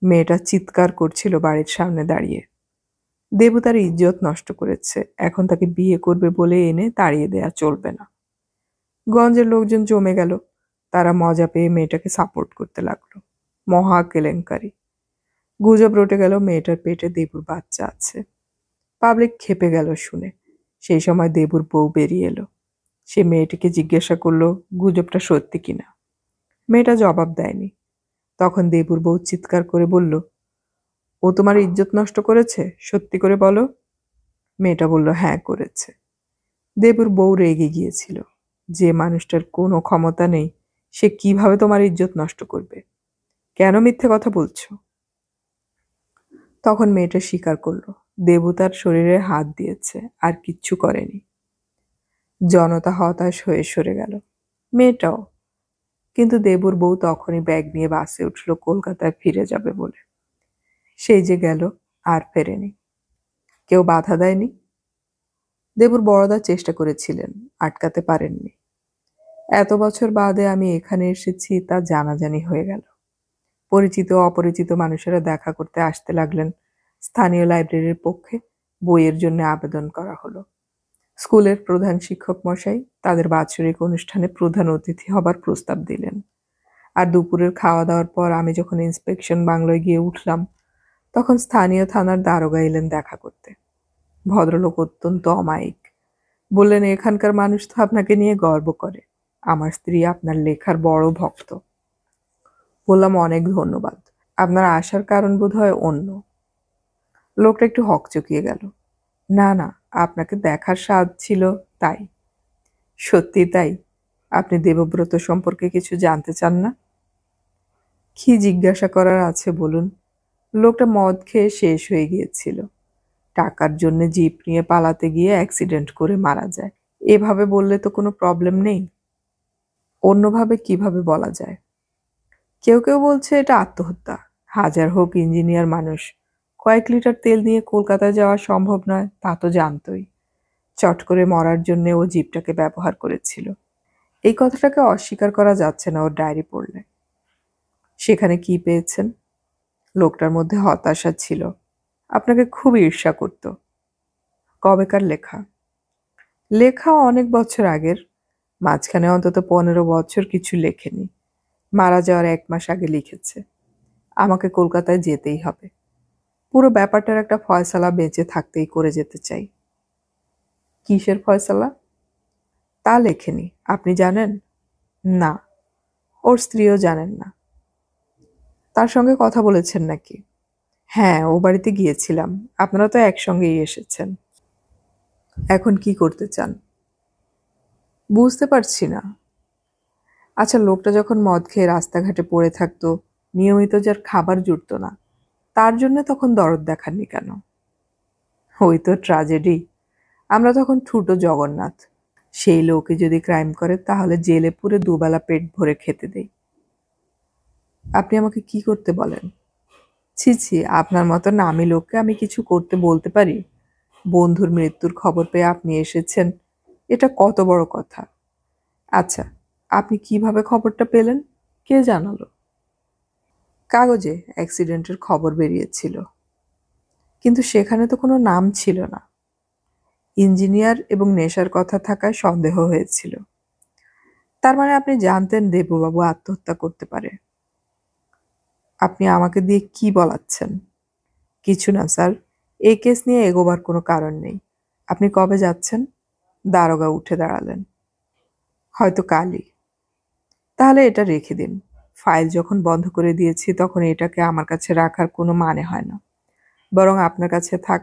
মেয়েটা চিৎকার করছিল বাড়ির সামনে দাঁড়িয়ে। দেবু তার ইজ্জত নষ্ট করেছে, এখন তাকে বিয়ে করবে বলে এনে তাড়িয়ে দেয়া চলবে না। গঞ্জের লোকজন জমে গেল। তারা মজা পেয়ে মেয়েটাকে সাপোর্ট করতে লাগলো। মহা কেলেঙ্কারি। গুজব রটে গেল মেয়েটার পেটে দেবুর বাচ্চা আছে। পাবলিক খেপে গেল শুনে। সেই সময় দেবুর বউ বেরিয়ে এলো। সে মেয়েটিকে জিজ্ঞাসা করলো গুজবটা সত্যি কিনা। মেয়েটা জবাব দেয়নি। তখন দেবুর বউ চিৎকার করে বলল, ও তোমার ইজ্জত নষ্ট করেছে, সত্যি করে বলো। মেয়েটা বলল, হ্যাঁ করেছে। দেবুর বউ রেগে গিয়েছিল। যে মানুষটার কোনো ক্ষমতা নেই, সে কিভাবে তোমার ইজ্জত নষ্ট করবে? কেন মিথ্যে কথা বলছো? তখন মেয়েটা স্বীকার করলো, দেবু তার শরীরে হাত দিয়েছে, আর কিচ্ছু করেনি। জনতা হতাশ হয়ে সরে গেল, মেয়েটাও। কিন্তু দেবুর বউ তখনই ব্যাগ নিয়ে বাসে উঠল কলকাতায় ফিরে যাবে বলে। সেই যে গেল, আর ফেরেনি। কেউ বাধা দেয়নি? দেবুর বড়দা চেষ্টা করেছিলেন, আটকাতে পারেননি। এত বছর বাদে আমি এখানে এসেছি তা জানাজানি হয়ে গেল। পরিচিত অপরিচিত মানুষেরা দেখা করতে আসতে লাগলেন। স্থানীয় লাইব্রেরির পক্ষে বইয়ের জন্য আবেদন করা হলো। স্কুলের প্রধান শিক্ষক মশাই তাদের বাৎসরিক অনুষ্ঠানে প্রধান অতিথি হবার প্রস্তাব দিলেন। আর দুপুরের খাওয়া দাওয়ার পর আমি যখন ইন্সপেকশন বাংলোয় গিয়ে উঠলাম, তখন স্থানীয় থানার দারোগা এলেন দেখা করতে। ভদ্রলোক অত্যন্ত অমায়িক। বললেন, এখানকার মানুষ তো আপনাকে নিয়ে গর্ব করে। আমার স্ত্রী আপনার লেখার বড় ভক্ত। বললাম, অনেক ধন্যবাদ। আপনার আসার কারণ বোধহয় অন্য। লোকটা একটু হকচকিয়ে গেল। না না, আপনাকে দেখার স্বাদ ছিল তাই। সত্যি তাই? আপনি দেবব্রত সম্পর্কে কিছু জানতে চান না? কি জিজ্ঞাসা করার আছে বলুন? লোকটা মদ খেয়ে শেষ হয়ে গিয়েছিল। টাকার জন্য জিপ নিয়ে পালাতে গিয়ে অ্যাক্সিডেন্ট করে মারা যায়। এভাবে বললে তো কোনো প্রবলেম নেই। অন্যভাবে কিভাবে বলা যায়? কেউ কেউ বলছে এটা আত্মহত্যা। হাজার হোক ইঞ্জিনিয়ার মানুষ, কয়েক লিটার তেল নিয়ে কলকাতায় যাওয়া সম্ভব নয় তা তো জানতই। চট করে মরার জন্য ও জিপটাকে ব্যবহার করেছিল। এই কথাটাকে অস্বীকার করা যাচ্ছে না ওর ডায়েরি পড়লে। সেখানে কি পেয়েছেন? লোকটার মধ্যে হতাশা ছিল। আপনাকে খুব ঈর্ষা করত। কবেকার লেখা? লেখা অনেক বছর আগের। মাঝখানে অন্তত 15 বছর কিছু লেখেনি। মারা যাওয়ার 1 মাস আগে লিখেছে। আমাকে কলকাতায় যেতেই হবে। পুরো ব্যাপারটার একটা ফয়সালা বেঁচে থাকতেই করে যেতে চাই। কিসের ফয়সালা? তা লেখেনি। আপনি জানেন? না, ওর স্ত্রীও জানেন না। তার সঙ্গে কথা বলেছেন নাকি? হ্যাঁ, ও বাড়িতে গিয়েছিলাম। আপনারা তো একসঙ্গেই এসেছেন। এখন কি করতে চান? বুঝতে পারছি না। আচ্ছা, লোকটা যখন মদ খেয়ে রাস্তাঘাটে পড়ে থাকতো, নিয়মিত যার খাবার জুটতো না, তার জন্য তখন দরদ দেখাননি কেন? ওই তো ট্র্যাজেডি। আমরা তখন ঠুটো জগন্নাথ। সেই লোকে যদি ক্রাইম করে তাহলে জেলে পুরে দুবেলা পেট ভরে খেতে দেই। আপনি আমাকে কি করতে বলেন? ছি ছি, আপনার মতো নামী লোককে আমি কিছু করতে বলতে পারি? বন্ধুর মৃত্যুর খবর পেয়ে আপনি এসেছেন, এটা কত বড় কথা। আচ্ছা, আপনি কিভাবে খবরটা পেলেন? কে জানালো? কাগজে অ্যাক্সিডেন্টের খবর বেরিয়েছিল, কিন্তু সেখানে তো কোনো নাম ছিল না। ইঞ্জিনিয়ার এবং নেশার কথা থাকায় সন্দেহ হয়েছিল। তার মানে আপনি জানতেন দেবুবাবু আত্মহত্যা করতে পারে। আপনি আমাকে দিয়ে কি বলাচ্ছেন? কিছু না স্যার, এই কেস নিয়ে এগোবার কোনো কারণ নেই। আপনি কবে যাচ্ছেন? দারোগা উঠে দাঁড়ালেন। হয়তো কালই। তাহলে এটা রেখে দিন। ফাইল যখন বন্ধ করে দিয়েছি তখন এটাকে আমার কাছে রাখার কোনো মানে হয় না। বরং আপনার কাছে থাক।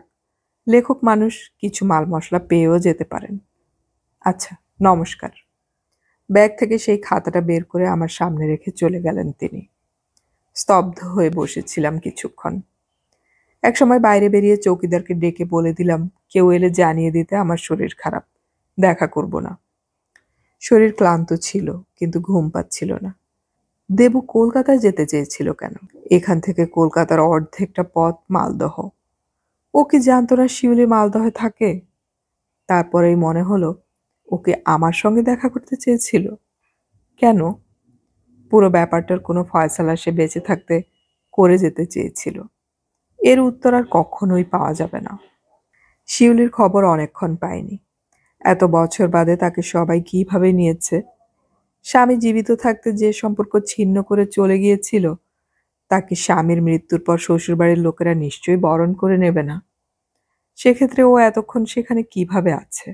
লেখক মানুষ, কিছু মাল মশলা পেয়েও যেতে পারেন। আচ্ছা, নমস্কার। ব্যাগ থেকে সেই খাতাটা বের করে আমার সামনে রেখে চলে গেলেন তিনি। স্তব্ধ হয়ে বসেছিলাম কিছুক্ষণ। একসময় বাইরে বেরিয়ে চৌকিদারকে ডেকে বলে দিলাম, কেউ এলে জানিয়ে দিতে আমার শরীর খারাপ, দেখা করব না। শরীর ক্লান্ত ছিল, কিন্তু ঘুম পাচ্ছিল না। দেবু কলকাতায় যেতে চেয়েছিল কেন? এখান থেকে কলকাতার অর্ধেকটা পথ মালদহ। ও কি জানতো না শিউলি মালদহে থাকে? তারপরেই মনে হলো, ওকে আমার সঙ্গে দেখা করতে চেয়েছিল। কেন? পুরো ব্যাপারটার কোনো ফয়সালা সে বেঁচে থাকতে করে যেতে চেয়েছিল। এর উত্তর আর কখনোই পাওয়া যাবে না। শিউলির খবর অনেকক্ষণ পাইনি। এত বছর বাদে তাকে সবাই কিভাবে নিয়েছে? স্বামী জীবিত থাকতে যে সম্পর্ক ছিন্ন করে চলে গিয়েছিল, তাকে স্বামীর মৃত্যুর পর শ্বশুরবাড়ির লোকেরা নিশ্চয়ই বরণ করে নেবে না। সেক্ষেত্রে ও এতক্ষণ সেখানে কিভাবে আছে?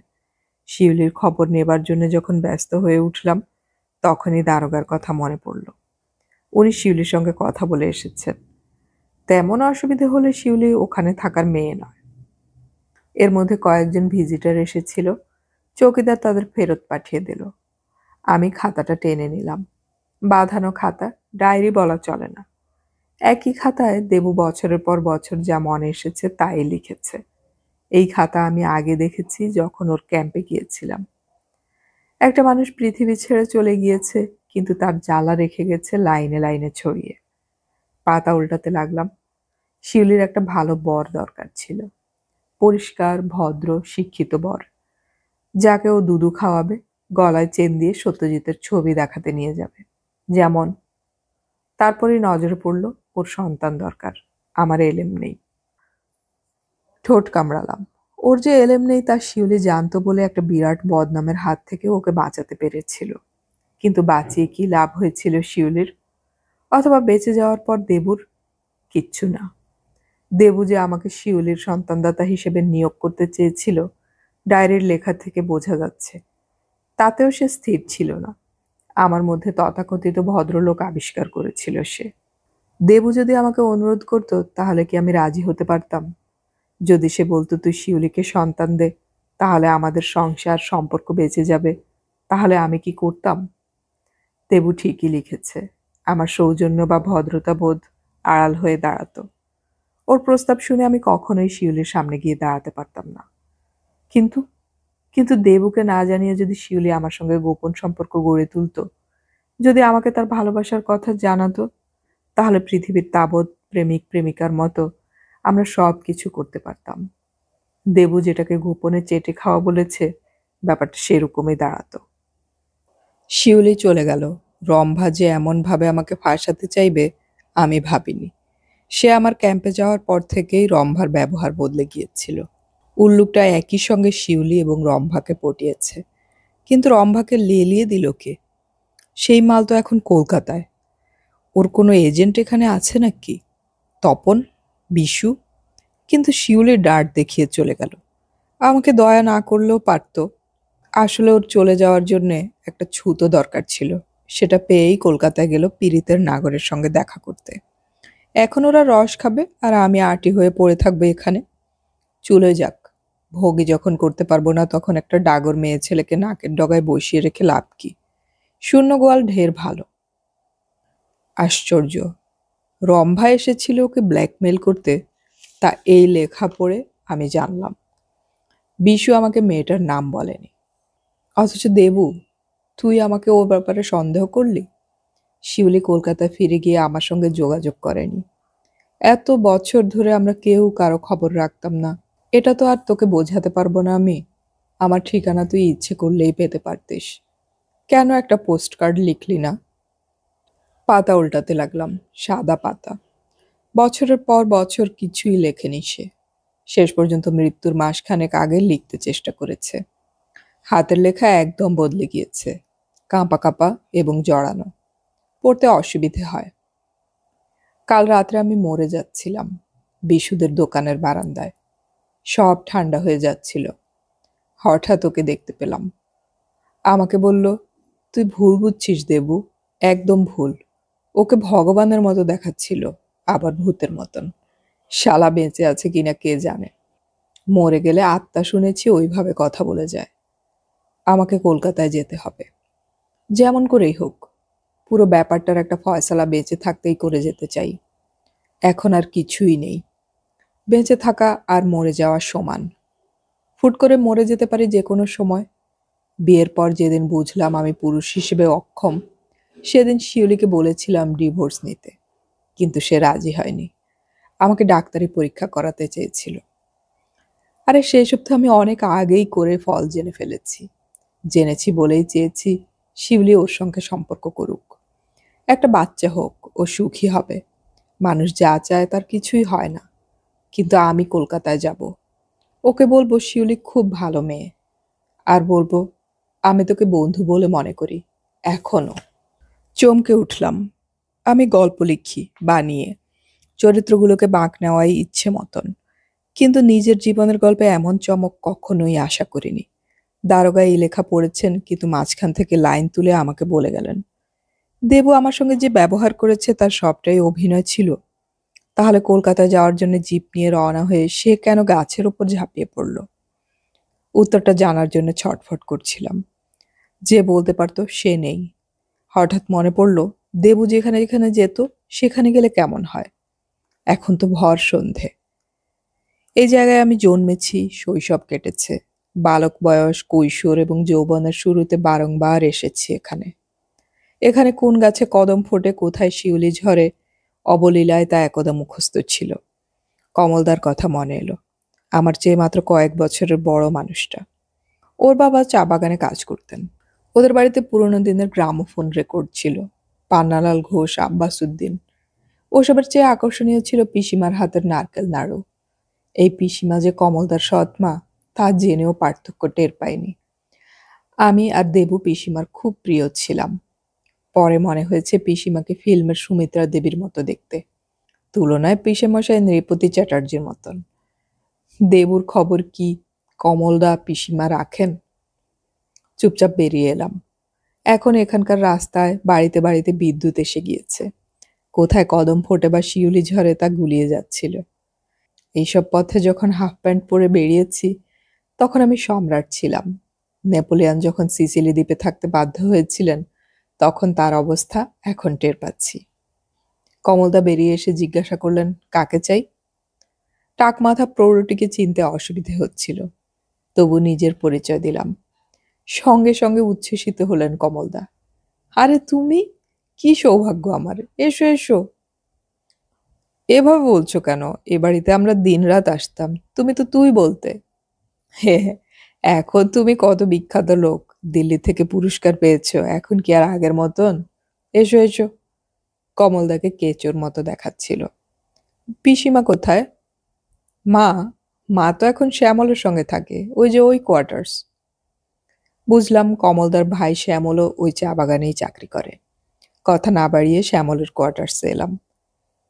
শিউলির খবর নেবার জন্য যখন ব্যস্ত হয়ে উঠলাম, তখনই দারোগার কথা মনে পড়ল। উনি শিউলির সঙ্গে কথা বলে এসেছেন। তেমন অসুবিধে হলে শিউলি ওখানে থাকার মেয়ে নয়। এর মধ্যে কয়েকজন ভিজিটার এসেছিল। চৌকিদার তাদের ফেরত পাঠিয়ে দিল। আমি খাতাটা টেনে নিলাম। বাঁধানো খাতা, ডায়েরি বলা চলে না। একই খাতায় দেবু বছরের পর বছর যা মনে এসেছে তাই লিখেছে। এই খাতা আমি আগে দেখেছি যখন ওর ক্যাম্পে গিয়েছিলাম। একটা মানুষ পৃথিবী ছেড়ে চলে গিয়েছে, কিন্তু তার জ্বালা রেখে গেছে লাইনে লাইনে ছড়িয়ে। পাতা উল্টাতে লাগলাম। শিউলির একটা ভালো বর দরকার ছিল, পরিষ্কার, ভদ্র, শিক্ষিত বর, যাকে ও দুধু খাওয়াবে, গলায় চেন দিয়ে সত্যজিতের ছবি দেখাতে নিয়ে যাবে। যেমন, তারপরেই নজরে পড়ল ওর সন্তান দরকার। আমার এলেম নেই। ঠোঁট কামড়ালাম। ওর যে এলেম নেই তা শিউলি জানতো বলে একটা বিরাট বদনামের হাত থেকে ওকে বাঁচাতে পেরেছিল। কিন্তু বাঁচিয়ে কি লাভ হয়েছিল শিউলির? অথবা বেঁচে যাওয়ার পর দেবুর? কিচ্ছু না। দেবু যে আমাকে শিউলির সন্তানদাতা হিসেবে নিয়োগ করতে চেয়েছিল, ডায়েরির লেখা থেকে বোঝা যাচ্ছে। তাতেও সে স্থির ছিল না। আমার মধ্যে তথাকথিত ভদ্রলোক আবিষ্কার করেছিল সে। দেবু যদি আমাকে অনুরোধ করত, তাহলে কি আমি রাজি হতে পারতাম? যদি সে বলতো, তুই শিউলিকে সন্তান দে, তাহলে আমাদের সংসার সম্পর্ক বেঁচে যাবে, তাহলে আমি কি করতাম? দেবু ঠিকই লিখেছে। আমার সৌজন্য বা ভদ্রতা বোধ আড়াল হয়ে দাঁড়াতো। ওর প্রস্তাব শুনে আমি কখনোই শিউলির সামনে গিয়ে দাঁড়াতে পারতাম না। কিন্তু কিন্তু দেবুকে না জানিয়ে যদি শিউলি আমার সঙ্গে গোপন সম্পর্ক গড়ে তুলতো, যদি আমাকে তার ভালোবাসার কথা জানাতো, তাহলে পৃথিবীর তাবৎ প্রেমিক প্রেমিকার মতো আমরা সব কিছু করতে পারতাম। দেবু যেটাকে গোপনে চেটে খাওয়া বলেছে, ব্যাপারটা সেরকমই দাঁড়াতো। শিউলি চলে গেল। রম্ভা যে এমনভাবে আমাকে ফাঁসাতে চাইবে আমি ভাবিনি। সে আমার ক্যাম্পে যাওয়ার পর থেকেই রম্ভার ব্যবহার বদলে গিয়েছিল। উল্লুকটা একই সঙ্গে শিউলি এবং রম্ভাকে পটিয়েছে। কিন্তু রম্ভাকে লেলিয়ে দিল কে? সেই মাল তো এখন কলকাতায়। ওর কোনো এজেন্ট এখানে আছে নাকি? তপন? বিশু? কিন্তু শিউলি ডার্ট দেখিয়ে চলে গেল। আমাকে দয়া না করলেও পারত। আসলে ওর চলে যাওয়ার জন্যে একটা ছুতো দরকার ছিল। সেটা পেয়েই কলকাতায় গেল পীড়িতের নাগরের সঙ্গে দেখা করতে। এখন ওরা রস খাবে আর আমি আঁটি হয়ে পড়ে থাকবো এখানে। চলে যাক। ভোগী যখন করতে পারবো না, তখন একটা ডাগর মেয়ে ছেলেকে নাকের ডগায় বসিয়ে রেখে লাভ কি? শূন্য গোয়াল ঢের ভালো। আশ্চর্য, রম্ভা এসেছিল ওকে ব্ল্যাকমেল করতে, তা এই লেখা পড়ে আমি জানলাম। বিশু আমাকে মেয়েটার নাম বলেনি। অথচ দেবু, তুই আমাকে ওর ব্যাপারে সন্দেহ করলি? শিউলি কলকাতায় ফিরে গিয়ে আমার সঙ্গে যোগাযোগ করেনি। এত বছর ধরে আমরা কেউ কারো খবর রাখতাম না। এটা তো আর তোকে বোঝাতে পারবো না আমি। আমার ঠিকানা তুই ইচ্ছে করলেই পেতে পারতিস। কেন একটা পোস্ট কার্ড লিখলি না? পাতা উল্টাতে লাগলাম। সাদা পাতা। বছরের পর বছর কিছুই লেখেনি সে। শেষ পর্যন্ত মৃত্যুর মাসখানেক আগে লিখতে চেষ্টা করেছে। হাতের লেখা একদম বদলে গিয়েছে, কাঁপা কাঁপা এবং জড়ানো। পড়তে অসুবিধে হয়। কাল রাত্রে আমি মরে যাচ্ছিলাম বিশুদের দোকানের বারান্দায়। সব ঠান্ডা হয়ে যাচ্ছিল। হঠাৎ ওকে দেখতে পেলাম। আমাকে বলল, তুই ভুল বুঝছিস দেবু, একদম ভুল। ওকে ভগবানের মতো দেখাচ্ছিল, আবার ভূতের মতন। শালা বেঁচে আছে কিনা কে জানে। মরে গেলে আত্মা শুনেছি ওইভাবে কথা বলে যায়। আমাকে কলকাতায় যেতে হবে, যেমন করেই হোক। পুরো ব্যাপারটার একটা ফয়সালা বেঁচে থাকতেই করে যেতে চাই। এখন আর কিছুই নেই। বেঁচে থাকা আর মরে যাওয়া সমান। ফুট করে মরে যেতে পারি যে কোনো সময়। বিয়ের পর যেদিন বুঝলাম আমি পুরুষ হিসেবে অক্ষম, সেদিন শিউলিকে বলেছিলাম ডিভোর্স নিতে, কিন্তু সে রাজি হয়নি। আমাকে ডাক্তারি পরীক্ষা করাতে চেয়েছিল। আরে সেসব তো আমি অনেক আগেই করে ফল জেনে ফেলেছি। জেনেছি বলেই চেয়েছি শিউলি ওর সঙ্গে সম্পর্ক করুক, একটা বাচ্চা হোক, ও সুখী হবে। মানুষ যা চায় তার কিছুই হয় না। কিন্তু আমি কলকাতায় যাব। ওকে বলবো শিউলি খুব ভালো মেয়ে, আর বলবো আমি তোকে বন্ধু বলে মনে করি এখনো। চমকে উঠলাম। আমি গল্প লিখি বানিয়ে, চরিত্রগুলোকে বাঁক নেওয়াই ইচ্ছে মতন, কিন্তু নিজের জীবনের গল্পে এমন চমক কখনোই আশা করিনি। দারোগা এই লেখা পড়েছেন, কিন্তু মাঝখান থেকে লাইন তুলে আমাকে বলে গেলেন, দেবু আমার সঙ্গে যে ব্যবহার করেছে তার সবটাই অভিনয় ছিল। তাহলে কলকাতায় যাওয়ার জন্য জিপ নিয়ে রওনা হয়ে সে কেন গাছের ওপর ঝাঁপিয়ে পড়ল? উত্তরটা জানার জন্য ছটফট করছিলাম। যে বলতে পারতো সে নেই। হঠাৎ মনে পড়ল, দেবু যেখানে যেখানে যেত সেখানে গেলে কেমন হয়। এখন তো ভর সন্ধে। এই জায়গায় আমি জন্মেছি, শৈশব কেটেছে। বালক বয়স, কৈশোর এবং যৌবনের শুরুতে বারংবার এসেছি এখানে। এখানে কোন গাছে কদম ফোটে, কোথায় শিউলি ঝরে, অবলীলায় তা একদা মুখস্থ ছিল। কমলদার কথা মনে এলো। আমার চেয়ে মাত্র কয়েক বছরের বড় মানুষটা। ওর বাবা চা বাগানে কাজ করতেন। ওদের বাড়িতে পুরোনো দিনের গ্রামোফোন রেকর্ড ছিল, পান্নালাল ঘোষ, আব্বাসুদ্দিন। ওসবের চেয়ে আকর্ষণীয় ছিল পিসিমার হাতের নারকেল নাড়ু। এই পিসিমা যে কমলদার সৎ মা তা জেনেও পার্থক্য টের পাইনি। আমি আর দেবু পিসিমার খুব প্রিয় ছিলাম। পরে মনে হয়েছে পিসিমাকে ফিল্মের সুমিত্রা দেবীর মতো দেখতে, তুলনায় পিসেমশাই নৃপতি চ্যাটার্জির মতন। দেবুর খবর কি? কমলদা পিসিমা রাখেন? চুপচাপ বেরিয়ে এলাম। এখন এখানকার রাস্তায় বাড়িতে বাড়িতে বিদ্যুৎ এসে গিয়েছে। কোথায় কদম ফোটে বা শিউলি ঝরে তা গুলিয়ে যাচ্ছিল। এইসব পথে যখন হাফ প্যান্ট পরে বেরিয়েছি তখন আমি সম্রাট ছিলাম। নেপোলিয়ন যখন সিসিলি দ্বীপে থাকতে বাধ্য হয়েছিলেন তখন তার অবস্থা এখন টের পাচ্ছি। কমলদা বেরিয়ে এসে জিজ্ঞাসা করলেন, কাকে চাই? টাক মাথা প্রৌঢ়টিকে চিনতে অসুবিধে হচ্ছিল, তবু নিজের পরিচয় দিলাম। সঙ্গে সঙ্গে উচ্ছ্বসিত হলেন কমলদা। আরে তুমি! কি সৌভাগ্য আমার! এসো এসো। এভাবে বলছো কেন? এ বাড়িতে আমরা দিনরাত আসতাম, তুমি তো তুই বলতে। হে হে, এখন তুমি কত বিখ্যাত লোক, দিল্লি থেকে পুরস্কার পেয়েছো, এখন কি আর আগের মতন? এসো এসো। কমলদাকে কেচোর মতো দেখাচ্ছিল। পিসিমা কোথায়? মা? মা তো এখন শ্যামলের সঙ্গে থাকে, ওই যে ওই কোয়ার্টার্স। বুঝলাম কমলদার ভাই শ্যামলও ওই চা বাগানেই চাকরি করে। কথা না বাড়িয়ে শ্যামলের কোয়ার্টার্সে এলাম।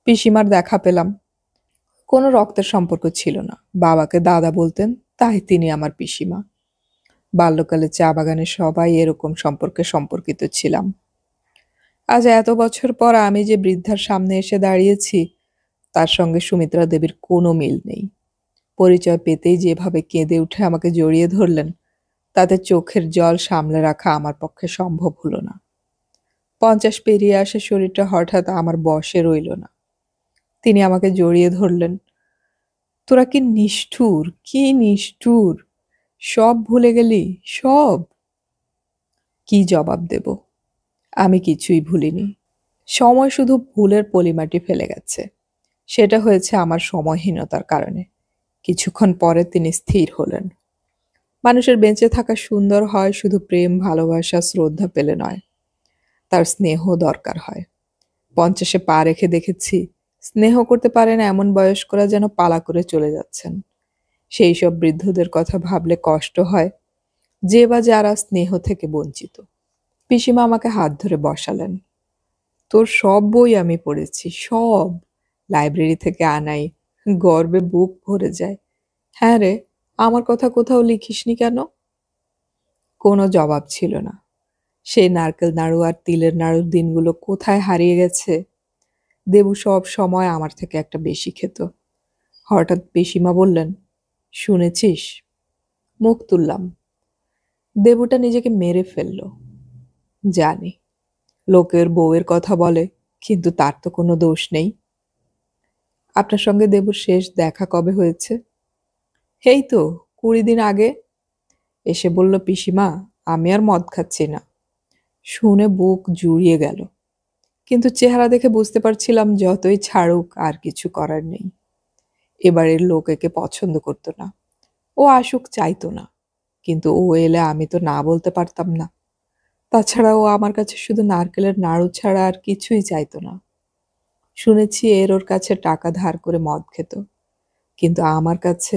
পিসিমার দেখা পেলাম। কোনো রক্তের সম্পর্ক ছিল না, বাবাকে দাদা বলতেন, তাই তিনি আমার পিসিমা। বাল্যকালে চা বাগানে সবাই এরকম সম্পর্কে সম্পর্কিত ছিলাম। আজ এত বছর পর আমি যে বৃদ্ধার সামনে এসে দাঁড়িয়েছি তার সঙ্গে সুমিত্রা দেবীর কোনো মিল নেই। পরিচয় পেতেই যেভাবে কেঁদে উঠে আমাকে জড়িয়ে ধরলেন তাতে চোখের জল সামলে রাখা আমার পক্ষে সম্ভব হলো না। 50 পেরিয়ে আসে শরীরটা হঠাৎ আমার বশে রইল না। তিনি আমাকে জড়িয়ে ধরলেন। তোরা কি নিষ্ঠুর, কি নিষ্ঠুর! সব ভুলে গেলি, সব! কি জবাব দেব? আমি কিছুই ভুলিনি। সময় শুধু ভুলের পলিমাটি ফেলে গেছে। সেটা হয়েছে আমার সময়হীনতার কারণে। কিছুক্ষণ পরে তিনি স্থির হলেন। মানুষের বেঁচে থাকা সুন্দর হয় শুধু প্রেম, ভালোবাসা, শ্রদ্ধা পেলে নয়, তার স্নেহ দরকার হয়। 50-এ পা রেখে দেখেছি স্নেহ করতে পারে না এমন বয়স্করা যেন পালা করে চলে যাচ্ছেন। সেই সব বৃদ্ধদের কথা ভাবলে কষ্ট হয়, যে বা যারা স্নেহ থেকে বঞ্চিত। পিসিমা আমাকে হাত ধরে বসালেন। তোর সব বই আমি পড়েছি, সব। লাইব্রেরি থেকে আনাই, গর্বে বুক ভরে যায়। হ্যাঁ রে, আমার কথা কোথাও লিখিসনি কেন? কোনো জবাব ছিল না। সেই নারকেল নাড়ু আর তিলের নাড়ুর দিনগুলো কোথায় হারিয়ে গেছে? দেবু সব সময় আমার থেকে একটা বেশি খেত। হঠাৎ পিসিমা বললেন, শুনেছিস? মুখ তুললাম। দেবুটা নিজেকে মেরে ফেলল। জানি, লোকের বউয়ের কথা বলে, কিন্তু তার তো কোনো দোষ নেই। আপনার সঙ্গে দেবুর শেষ দেখা কবে হয়েছে? এই তো 20 দিন আগে। এসে বলল, পিসিমা আমি আর মদ খাচ্ছি না। শুনে বুক জুড়িয়ে গেল, কিন্তু চেহারা দেখে বুঝতে পারছিলাম যতই ছাড়ুক আর কিছু করার নেই। এবারের লোক একে পছন্দ করতো না। ও আসুক চাইতো না, কিন্তু ও এলে আমি তো না বলতে পারতাম না। তাছাড়া ও আমার কাছে শুধু নারকেলের নাড়ু ছাড়া আর কিছুই চাইতো না। শুনেছি এর ওর কাছে টাকা ধার করে মদ খেত, কিন্তু আমার কাছে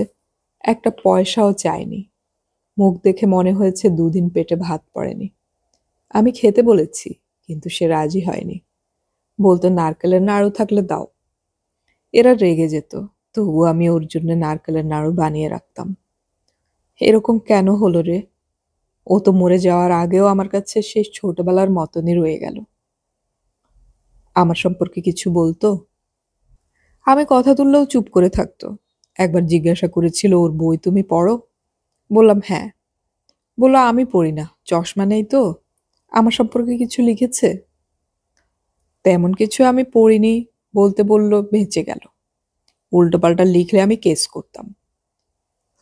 একটা পয়সাও চায়নি। মুখ দেখে মনে হয়েছে 2 দিন পেটে ভাত পড়েনি। আমি খেতে বলেছি, কিন্তু সে রাজি হয়নি। বলতো নারকেলের নাড়ু থাকলে দাও। এরা রেগে যেত, তবু আমি ওর জন্য নারকেলের নাড়ু বানিয়ে রাখতাম। এরকম কেন হলো রে? ও তো মরে যাওয়ার আগেও আমার কাছে সেই ছোটবেলার মতনই রয়ে গেল। আমার সম্পর্কে কিছু বলতো? আমি কথা তুললেও চুপ করে থাকতো। একবার জিজ্ঞাসা করেছিল, ওর বই তুমি পড়ো? বললাম হ্যাঁ। বলল, আমি পড়ি না, চশমা নেই তো। আমার সম্পর্কে কিছু লিখেছে? তেমন কিছু আমি পড়িনি বলতে বলল, বেঁচে গেল। উল্টোপাল্টা লিখলে আমি কেস করতাম।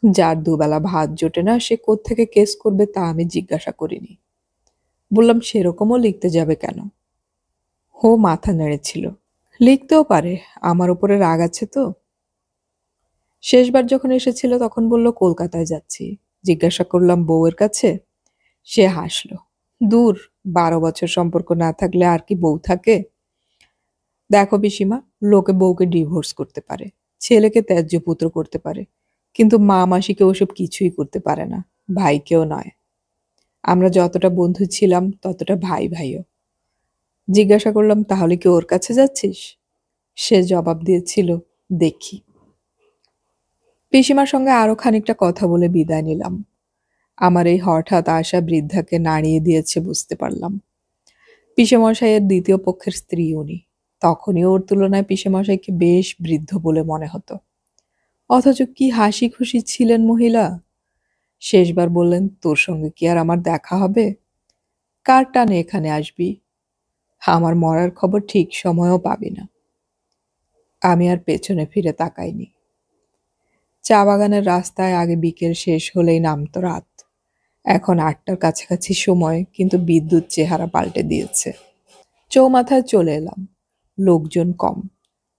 যার দুবেলা ভাত জোটে না সে কোত্থেকে কেস করবে তা আমি জিজ্ঞাসা করিনি। বললাম, সেরকমও লিখতে যাবে কেন? ও মাথা নেড়েছিল। লিখতেও পারে, আমার উপরে রাগ আছে তো। শেষবার যখন এসেছিল তখন বলল কলকাতায় যাচ্ছি। জিজ্ঞাসা করলাম বউয়ের কাছে। সে হাসলো। দূর, 12 বছর সম্পর্ক না থাকলে আর কি বউ থাকে? দেখো পিসিমা, লোকে বউকে ডিভোর্স করতে পারে, ছেলেকে ত্যায্য পুত্র করতে পারে, কিন্তু মা মাসিকে ওসব কিছুই করতে পারে না, ভাইকেও নয়। আমরা যতটা বন্ধু ছিলাম ততটা ভাই ভাইও। জিজ্ঞাসা করলাম তাহলে কি ওর কাছে যাচ্ছিস? সে জবাব দিয়েছিল দেখি। পিসিমার সঙ্গে আরো খানিকটা কথা বলে বিদায় নিলাম। আমার এই হঠাৎ আসা বৃদ্ধাকে নাড়িয়ে দিয়েছে বুঝতে পারলাম। পিসেমশাইয়ের দ্বিতীয় পক্ষের স্ত্রী উনি। তখনই ওর তুলনায় পিসেমশাইকে বেশ বৃদ্ধ বলে মনে হতো। অথচ কি হাসি খুশি ছিলেন মহিলা। শেষবার বললেন তোর সঙ্গে কি আর আমার দেখা হবে? কার টানে এখানে আসবি? আমার মরার খবর ঠিক সময়ও পাবি না। আমি আর পেছনে ফিরে তাকাইনি। চা বাগানের রাস্তায় আগে বিকেল শেষ হলেই নামতো রাত। এখন 8টার কাছাকাছি সময়, কিন্তু বিদ্যুৎ চেহারা পাল্টে দিয়েছে। চৌমাথায় চলে এলাম। লোকজন কম।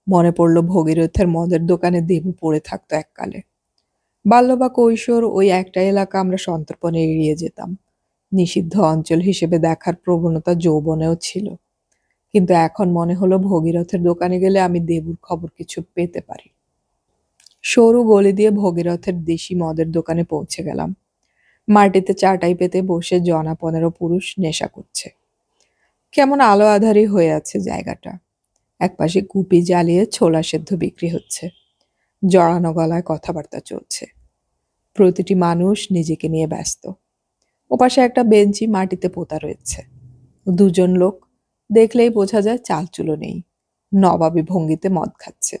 মনে পড়ল ভগীরথের মদের দোকানে দেবু পড়ে থাকতো এককালে। বাল্য বা কৈশোর ওই একটা এলাকা আমরা সন্তর্পণে এড়িয়ে যেতাম। নিষিদ্ধ অঞ্চল হিসেবে দেখার প্রবণতা যৌবনেও ছিল। কিন্তু এখন মনে হলো ভগীরথের দোকানে গেলে আমি দেবুর খবর কিছু পেতে পারি। সরু গলি দিয়ে ভগীরথের দেশি মদের দোকানে পৌঁছে গেলাম। মাটিতে চাটাই পেতে বসে 15 পুরুষ নেশা করছে। কেমন আলো আধারি হয়ে আছে জায়গাটা। একপাশে কুপি জ্বালিয়ে ছোলা সেদ্ধ বিক্রি হচ্ছে। জড়ানো গলায় কথাবার্তা চলছে। প্রতিটি মানুষ নিজেকে নিয়ে ব্যস্ত। ওপাশে একটা বেঞ্চি মাটিতে পোতা রয়েছে। দুজন লোক, দেখলেই বোঝা যায় চালচুলো নেই, নবাবী ভঙ্গিতে মদ খাচ্ছে।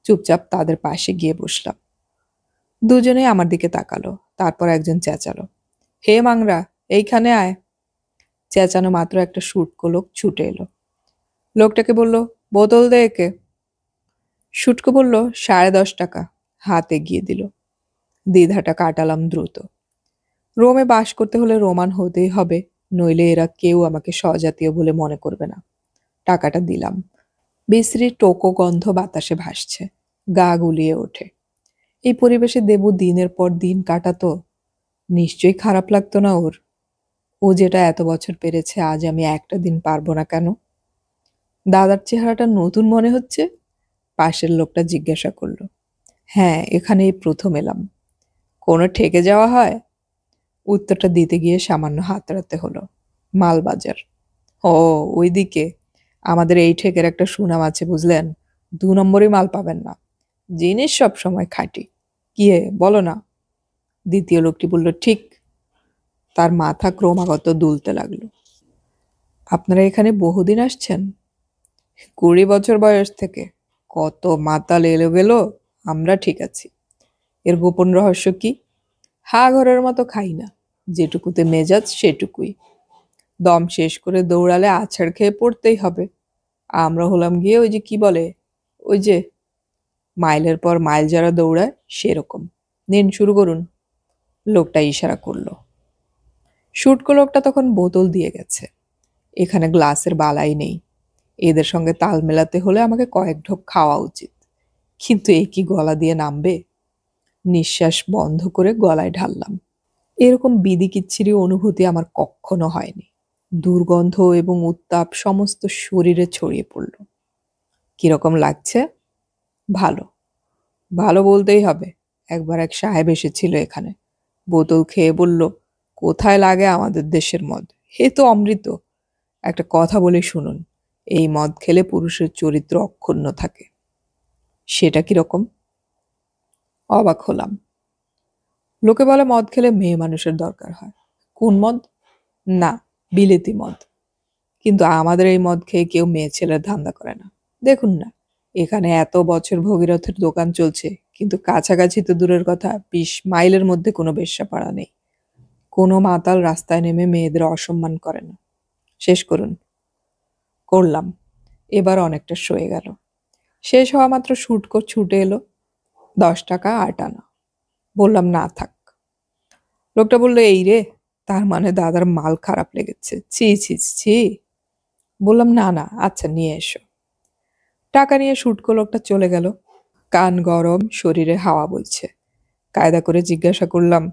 চুপচাপ তাদের পাশে গিয়ে বসলাম। দুজনেই আমার দিকে তাকালো। তারপর একজন চেঁচালো, হে মাংরা, এইখানে আয়। চেঁচানো মাত্র একটা শুটকো লোক ছুটে এলো। লোকটাকে বলল, বোতল দে একে। শুটকো বলল, 10.5 টাকা। হাত এগিয়ে দিল। দ্বিধাটা কাটালাম দ্রুত। রোমে বাস করতে হলে রোমান হতেই হবে, নইলে এরা কেউ আমাকে স্বজাতীয় বলে মনে করবে না। টাকাটা দিলাম। বিশ্রী টোকো গন্ধ বাতাসে ভাসছে। গা গুলিয়ে ওঠে। এই পরিবেশে দেবু দিনের পর দিন কাটাতো। নিশ্চয়ই খারাপ লাগতো না ওর। ও যেটা এত বছর পেরেছে, আজ আমি একটা দিন পারবো না কেন? দাদার চেহারাটা নতুন মনে হচ্ছে। পাশের লোকটা জিজ্ঞাসা করলো, হ্যাঁ, এখানে এই প্রথম এলাম। কোনো ঠেকে যাওয়া হয়? উত্তরটা দিতে গিয়ে সামান্য হাতড়াতে হলো। মালবাজার। ও, ওইদিকে। আমাদের এই ঠেকের একটা সুনাম আছে বুঝলেন। 2 নম্বরই মাল পাবেন না। জিনিস সব সময় খাঁটি। কি হে, বলো না। দ্বিতীয় লোকটি বলল, ঠিক। তার মাথা ক্রমাগত দুলতে লাগলো। আপনারা এখানে বহুদিন আসছেন? 20 বছর বয়স থেকে। কত মাতাল এলো গেল, আমরা ঠিক আছি। এর গোপন রহস্য কি? হা ঘরের মতো খাই না, যেটুকুতে মেজাজ সেটুকুই। দম শেষ করে দৌড়ালে আছাড় খেয়ে পড়তেই হবে। আমরা হলাম গিয়ে ওই যে কি বলে, ওই যে মাইলের পর মাইল যারা দৌড়ায় সেরকম। নিন, শুরু করুন। লোকটা ইশারা করলো। শুটকো লোকটা তখন বোতল দিয়ে গেছে। এখানে গ্লাসের বালাই নেই। এদের সঙ্গে তাল মেলাতে হলে আমাকে কয়েক ঢোক খাওয়া উচিত। কিন্তু এই কি গলা দিয়ে নামবে? নিঃশ্বাস বন্ধ করে গলায় ঢাললাম। এরকম বিদিকিচ্ছিরি অনুভূতি আমার কখনো হয়নি। দুর্গন্ধ এবং উত্তাপ সমস্ত শরীরে ছড়িয়ে পড়ল। কিরকম লাগছে? ভালো। ভালো বলতেই হবে। একবার এক সাহেব এসেছিল এখানে। বোতল খেয়ে বলল, কোথায় লাগে আমাদের দেশের মদ, হে তো অমৃত। একটা কথা বলে শুনুন, এই মদ খেলে পুরুষের চরিত্র অক্ষুণ্ণ থাকে। সেটা কিরকম? অবাক হলাম। লোকে বলে মদ খেলে মেয়ে মানুষের দরকার হয়। কোন মদ? না, বিলেতি মদ। কিন্তু আমাদের এই মদ খেয়ে কেউ মেয়ে ছেলের ধান্দা করে না। দেখুন না, এখানে এত বছর ভগীরথের দোকান চলছে, কিন্তু কাছাকাছি তো দূরের কথা, 20 মাইলের মধ্যে কোনো বেশ্যাপাড়া নেই। কোনো মাতাল রাস্তায় নেমে মেয়েদের অসম্মান করে না। শেষ করুন। করলাম। এবার অনেকটা সয়ে গেল। শেষ হওয়া মাত্র শুটকো ছুটে এলো। 10 টাকা 8 আনা। বললাম না থাক। লোকটা বললো, এই রে, তার মানে দাদার মাল খারাপ লেগেছে। ছি ছি ছি। বললাম না না, আচ্ছা নিয়ে এসো। টাকা নিয়ে শুটকো লোকটা চলে গেল। কান গরম, শরীরে হাওয়া বইছে। কায়দা করে জিজ্ঞাসা করলাম,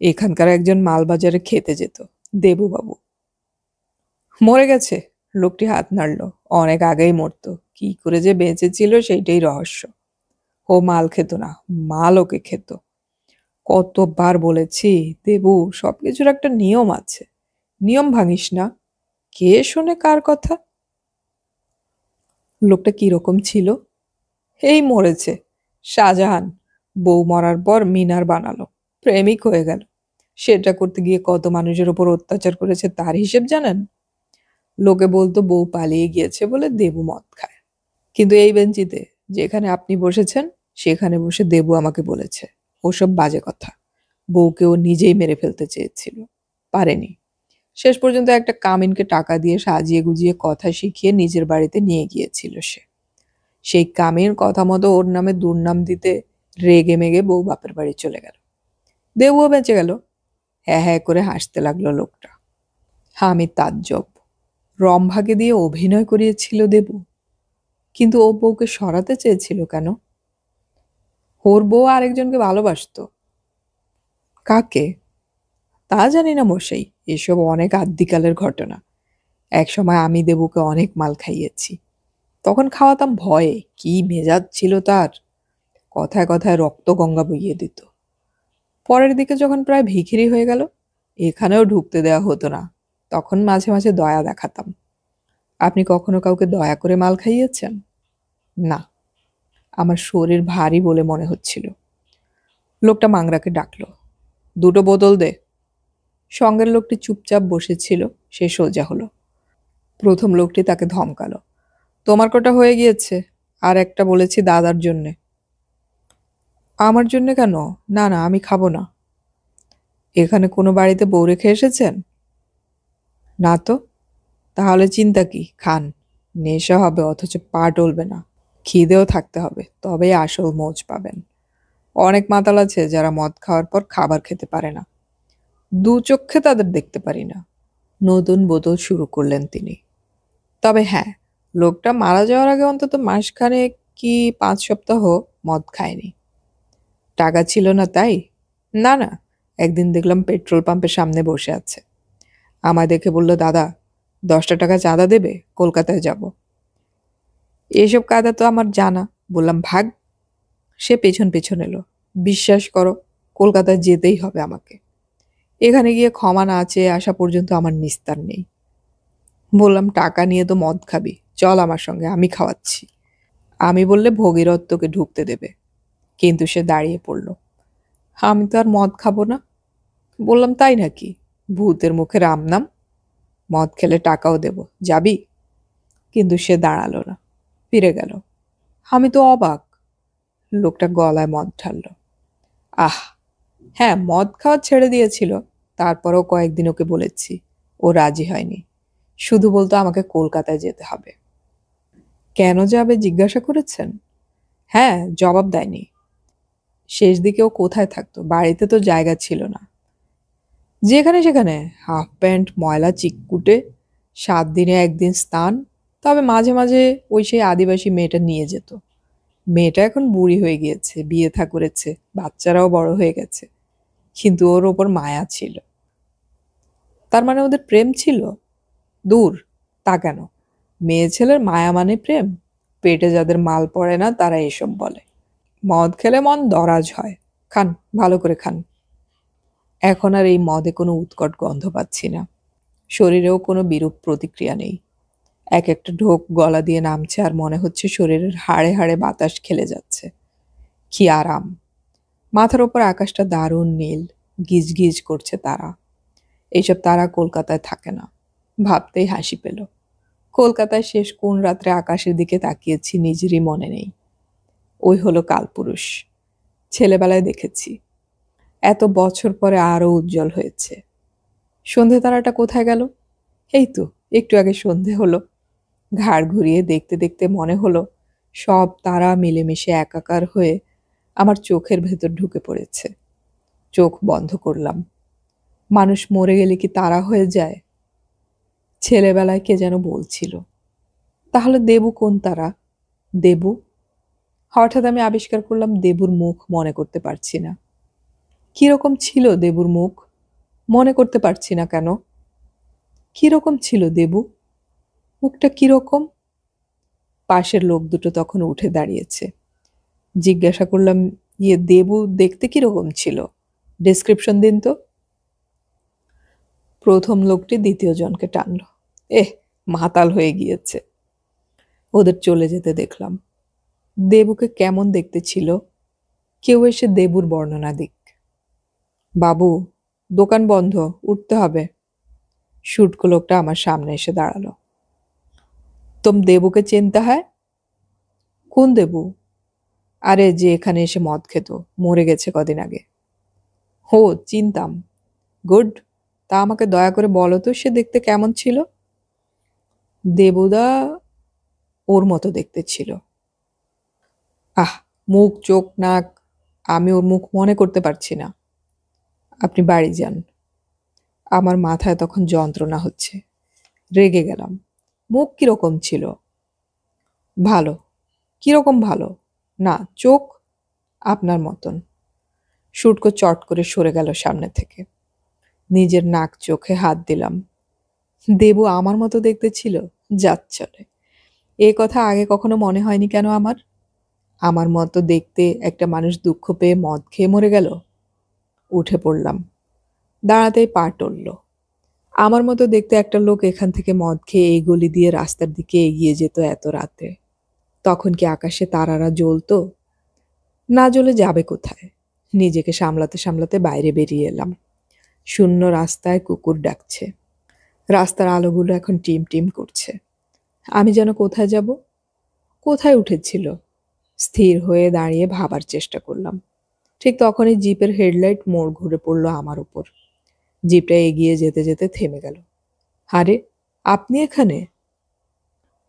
এখানকার একজন মালবাজারে খেতে যেত, দেবুবাবু। মরে গেছে। লোকটি হাত নাড়ল। অনেক আগেই মরতো, কি করে যে বেঁচে ছিল সেইটাই রহস্য। ও মাল খেত না, মাল ওকে খেত। কতবার বলেছি, দেবু, সবকিছুর একটা নিয়ম আছে, নিয়ম ভাঙিস না। কে শোনে কার কথা? লোকটা কিরকম ছিল? এই মরেছে, শাহজাহান। বউ মরার পর মিনার বানালো, প্রেমিক হয়ে গেল। সেটা করতে গিয়ে কত মানুষের ওপর অত্যাচার করেছে তার হিসেব জানেন? লোকে বলতো বউ পালিয়ে গিয়েছে বলে দেবু মদ খায়। কিন্তু এই বেঞ্চিতে যেখানে আপনি বসেছেন সেখানে বসে দেবু আমাকে বলেছে ওসব বাজে কথা। বউকে ও নিজেই মেরে ফেলতে চেয়েছিল, পারেনি। শেষ পর্যন্ত একটা কামিনকে টাকা দিয়ে সাজিয়ে গুজিয়ে কথা শিখিয়ে নিজের বাড়িতে নিয়ে গিয়েছিল সে। সেই কামিন কথা মতো ওর নামে দুর্নাম দিতে রেগে মেগে বউ বাপের বাড়ি চলে গেল। দেবুও বেঁচে গেল। হ্যাঁ হ্যাঁ করে হাসতে লাগলো লোকটা। আমি তাজ্জব। রম্ভাকে দিয়ে অভিনয় করিয়েছিল দেবু, কিন্তু ও বউকে সরাতে চেয়েছিল কেন? ওর বউ আরেকজনকে ভালোবাসতো। কাকে? তা জানি না মশাই, এসব অনেক আদ্যিকালের ঘটনা। একসময় আমি দেবুকে অনেক মাল খাইয়েছি। তখন খাওয়াতাম ভয়ে, কি মেজাজ ছিল তার! কথায় কথায় রক্ত গঙ্গা বইয়ে দিত। পরের দিকে যখন প্রায় ভিখিরি হয়ে গেল, এখানেও ঢুকতে দেওয়া হতো না। তখন মাঝে মাঝে দয়া দেখাতাম। আপনি কখনো কাউকে দয়া করে মাল খাইয়েছেন? না। আমার শরীর ভারী বলে মনে হচ্ছিল। লোকটা মাংরাকে ডাকলো, দুটো বোতল দে। সঙ্গের লোকটি চুপচাপ বসেছিল, সে সোজা হলো। প্রথম লোকটি তাকে ধমকালো, তোমার কটা হয়ে গিয়েছে? আর একটা বলেছি দাদার জন্যে। আমার জন্যে কেন? না না, আমি খাবো না। এখানে কোনো বাড়িতে বউ রেখে এসেছেন? না তো। তাহলে চিন্তা কি, খান। নেশা হবে অথচ পা টলবে না। খিদেও থাকতে হবে, তবেই আসল মৌজ পাবেন। অনেক মাতাল আছে যারা মদ খাওয়ার পর খাবার খেতে পারে না। দু চক্ষে তাদের দেখতে পারি না। নতুন বোতল শুরু করলেন তিনি। তবে হ্যাঁ, লোকটা মারা যাওয়ার আগে অন্তত মাসখানেক কি 5 সপ্তাহ মদ খায়নি। টাকা ছিল না তাই? না না, একদিন দেখলাম পেট্রোল পাম্পের সামনে বসে আছে। আমায় দেখে বলল, দাদা 10টা টাকা চাঁদা দেবে, কলকাতায় যাব। এইসব কায়দা তো আমার জানা। বললাম ভাগ। সে পেছন পেছন এলো। বিশ্বাস করো, কলকাতায় যেতেই হবে আমাকে। এখানে গিয়ে ক্ষমা না চেয়ে আসা পর্যন্ত আমার নিস্তার নেই। বললাম, টাকা নিয়ে তো মদ খাবি, চল আমার সঙ্গে, আমি খাওয়াচ্ছি। আমি বললে ভগীরথকে ঢুকতে দেবে। কিন্তু সে দাঁড়িয়ে পড়ল। আমি তো আর মদ খাবো না। বললাম, তাই নাকি? ভূতের মুখে রাম নাম। মদ খেলে টাকাও দেব, যাবি? কিন্তু সে দাঁড়ালো না, ফিরে গেল। আমি তো অবাক। লোকটা গলায় মদ ঢালল। আহ, হ্যাঁ, মদ খাওয়া ছেড়ে দিয়েছিল। তারপরেও কয়েকদিন ওকে বলেছি, ও রাজি হয়নি। শুধু বলতো আমাকে কলকাতায় যেতে হবে। কেন যাবে জিজ্ঞাসা করেছেন? হ্যাঁ, জবাব দেয়নি। শেষ দিকে ও কোথায় থাকতো? বাড়িতে তো জায়গা ছিল না। যেখানে সেখানে হাফ প্যান্ট ময়লা চিককুটে, 7 দিনে একদিন স্নান। তবে মাঝে মাঝে ওই সেই আদিবাসী মেয়েটা নিয়ে যেত। মেয়েটা এখন বুড়ি হয়ে গিয়েছে, বিয়ে থা করেছে, বাচ্চারাও বড় হয়ে গেছে। কিন্তু ওর ওপর মায়া ছিল। তার মানে ওদের প্রেম ছিল? দূর, তা কেন? মেয়ে ছেলের মায়া মানে প্রেম? পেটে যাদের মাল পড়ে না তারা এসব বলে। মদ খেলে মন দরাজ হয়। খান, ভালো করে খান। এখন আর এই মদে কোনো উৎকট গন্ধ পাচ্ছি না। শরীরেও কোনো বিরূপ প্রতিক্রিয়া নেই। এক একটা ঢোক গলা দিয়ে নামছে আর মনে হচ্ছে শরীরের হাড়ে হাড়ে বাতাস খেলে যাচ্ছে। কি আরাম! মাথার ওপর আকাশটা দারুণ নীল, গিজ গিজ করছে তারা। এইসব তারা কলকাতায় থাকে না। ভাবতেই হাসি পেল। কলকাতায় শেষ কোন রাত্রে আকাশের দিকে তাকিয়েছি নিজেরই মনে নেই। ওই হলো কালপুরুষ। ছেলেবেলায় দেখেছি। এত বছর পরে আরো উজ্জ্বল হয়েছে। সন্ধে তারাটা কোথায় গেল? এই তো একটু আগে সন্ধে হলো। ঘাড় ঘুরিয়ে দেখতে দেখতে মনে হলো সব তারা মিলেমিশে একাকার হয়ে আমার চোখের ভেতর ঢুকে পড়েছে। চোখ বন্ধ করলাম। মানুষ মরে গেলে কি তারা হয়ে যায়? ছেলেবেলায় কে যেন বলছিল। তাহলে দেবু কোন তারা? দেবু? হঠাৎ আমি আবিষ্কার করলাম দেবুর মুখ মনে করতে পারছি না। কিরকম ছিল দেবুর মুখ মনে করতে পারছি না কেন? কিরকম ছিল দেবু? মুখটা কিরকম? পাশের লোক দুটো তখন উঠে দাঁড়িয়েছে। জিজ্ঞাসা করলাম, ইয়ে দেবু দেখতে কিরকম ছিল? ডেসক্রিপশন দিন তো। প্রথম লোকটি দ্বিতীয় জনকে টানল। মাতাল হয়ে গিয়েছে। ওদের চলে যেতে দেখলাম। দেবুকে কেমন দেখতে ছিল? কেউ এসে দেবুর বর্ণনা দিক। বাবু, দোকান বন্ধ, উঠতে হবে। শুটকো লোকটা আমার সামনে এসে দাঁড়ালো। তুম দেবুকে চিনতে হয়? কোন দেবু? আরে যে এখানে এসে মদ খেত, মরে গেছে কদিন আগে। হো, চিনতাম। গুড। তা আমাকে দয়া করে বলো তো সে দেখতে কেমন ছিল? দেবুদা ওর মতো দেখতে ছিল। মুখ, চোখ, নাক, আমি ওর মুখ মনে করতে পারছি না। আপনি বাড়ি যান। আমার মাথায় তখন যন্ত্রণা হচ্ছে। রেগে গেলাম। মুখ কিরকম ছিল? ভালো। কিরকম ভালো? না, চোখ আপনার মতন। শুটকো চট করে সরে গেল সামনে থেকে। নিজের নাক চোখে হাত দিলাম। দেবু আমার মতো দেখতে ছিল? যাচ্ছলে। এ কথা আগে কখনো মনে হয়নি কেন আমার? আমার মতো দেখতে একটা মানুষ দুঃখ পেয়ে মদ খেয়ে মরে গেল। উঠে পড়লাম। দাঁড়াতেই পা টলল। আমার মতো দেখতে একটা লোক এখান থেকে মদ খেয়ে এই গলি দিয়ে রাস্তার দিকে এগিয়ে যেত এত রাতে। তখন কি আকাশে তারারা জ্বলতো? না জ্বলে যাবে কোথায়? নিজেকে সামলাতে সামলাতে বাইরে বেরিয়ে এলাম। শূন্য রাস্তায় কুকুর ডাকছে। রাস্তার আলোগুলো এখন টিম টিম করছে। আমি যেন কোথায় যাব? কোথায় উঠেছিল? স্থির হয়ে দাঁড়িয়ে ভাবার চেষ্টা করলাম। ঠিক তখনই জিপের হেডলাইট মোড় ঘুরে পড়ল আমার উপর। জিপটা এগিয়ে যেতে যেতে থেমে গেল। আরে, আপনি এখানে?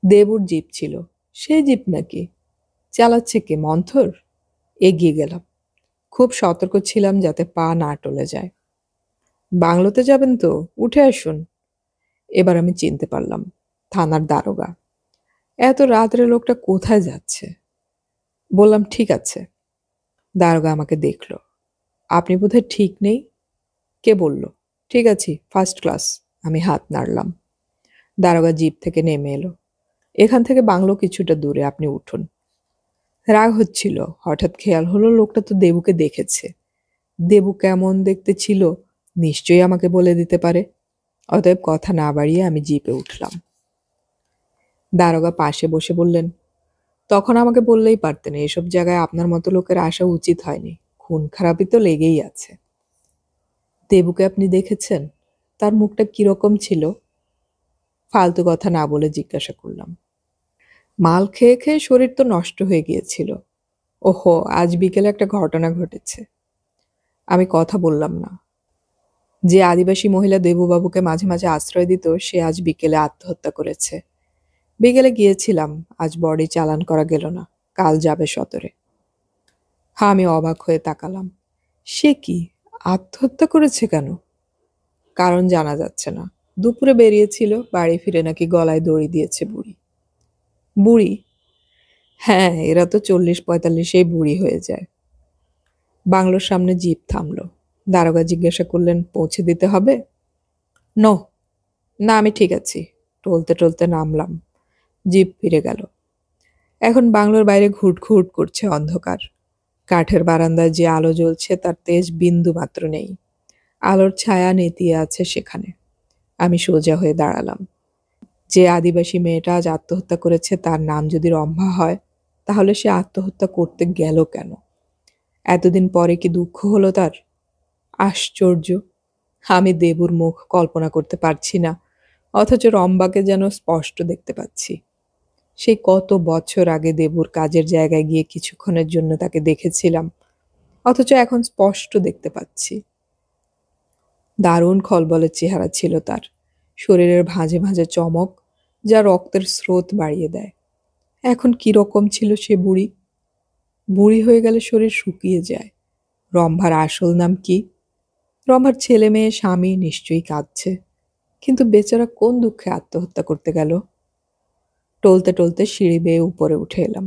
দেবুর জিপ ছিল। সেই জিপ নাকি? চালাচ্ছে কে, মন্থর? এগিয়ে গেলাম। খুব সতর্ক ছিলাম যাতে পা না টলে যায়। বাংলোতে যাবেন তো? উঠে আসুন। এবার আমি চিনতে পারলাম, থানার দারোগা। এত রাত্রে লোকটা কোথায় যাচ্ছে? বললাম, ঠিক আছে। দারোগা আমাকে দেখল। আপনি বোধহয় ঠিক নেই। কে বলল? ঠিক আছি, ফার্স্ট ক্লাস। আমি হাত নাড়লাম। দারোগা জিপ থেকে নেমে এলো। এখান থেকে বাংলো কিছুটা দূরে, আপনি উঠুন। রাগ হচ্ছিল। হঠাৎ খেয়াল হলো লোকটা তো দেবুকে দেখেছে। দেবু কেমন দেখতে ছিল নিশ্চয়ই আমাকে বলে দিতে পারে। অতএব কথা না বাড়িয়ে আমি জিপে উঠলাম। দারোগা পাশে বসে বললেন, তখন আমাকে বললেই পারতেন, এসব জায়গায় আপনার মতো লোকের আসা উচিত হয়নি। খুন খারাপই তো লেগেই আছে। দেবুকে আপনি দেখেছেন? তার মুখটা কিরকম ছিল? ফালতু কথা না বলে জিজ্ঞাসা করলাম। মাল খেয়ে খেয়ে শরীর তো নষ্ট হয়ে গিয়েছিল। ওহো, আজ বিকেলে একটা ঘটনা ঘটেছে। আমি কথা বললাম না। যে আদিবাসী মহিলা দেবুবাবুকে মাঝে মাঝে আশ্রয় দিত সে আজ বিকেলে আত্মহত্যা করেছে। বিকেলে গিয়েছিলাম, আজ বডি চালান করা গেল না, কাল যাবে সদরে। হ্যাঁ, আমি অবাক হয়ে তাকালাম। সে কি, আত্মহত্যা করেছে কেন? কারণ জানা যাচ্ছে না। দুপুরে বেরিয়েছিল, বাড়ি ফিরে নাকি গলায় দড়ি দিয়েছে বুড়ি। বুড়ি? হ্যাঁ, এরা তো 40-45-এই বুড়ি হয়ে যায়। বাংলোর সামনে জিপ থামলো। দারোগা জিজ্ঞাসা করলেন, পৌঁছে দিতে হবে? নো, না আমি ঠিক আছি। টলতে টলতে নামলাম। জিপ ফিরে গেল। এখন বাংলোর বাইরে ঘুটঘুট করছে অন্ধকার। কাঠের বারান্দায় যে আলো জ্বলছে তার তেজ বিন্দু মাত্র নেই। আলোর ছায়া নেতিয়ে আছে সেখানে। আমি সোজা হয়ে দাঁড়ালাম। যে আদিবাসী মেয়েটা আজ আত্মহত্যা করেছে তার নাম যদি রম্ভা হয়, তাহলে সে আত্মহত্যা করতে গেল কেন? এতদিন পরে কি দুঃখ হলো তার? আশ্চর্য! আমি দেবুর মুখ কল্পনা করতে পারছি না, অথচ রম্বাকে যেন স্পষ্ট দেখতে পাচ্ছি। সেই কত বছর আগে দেবুর কাজের জায়গায় গিয়ে কিছুক্ষণের জন্য তাকে দেখেছিলাম, অথচ এখন স্পষ্ট দেখতে পাচ্ছি। দারুণ খলবলের চেহারা ছিল তার। শরীরের ভাঁজে ভাঁজে চমক, যা রক্তের স্রোত বাড়িয়ে দেয়। এখন কি রকম ছিল সে বুড়ি? বুড়ি হয়ে গেলে শরীর শুকিয়ে যায়। রম্ভার আসল নাম কি? রম্ভার ছেলে মেয়ে স্বামী নিশ্চয়ই কাঁদছে, কিন্তু বেচারা কোন দুঃখে আত্মহত্যা করতে গেল? টলতে টলতে সিঁড়ি বেয়ে উপরে উঠে এলাম।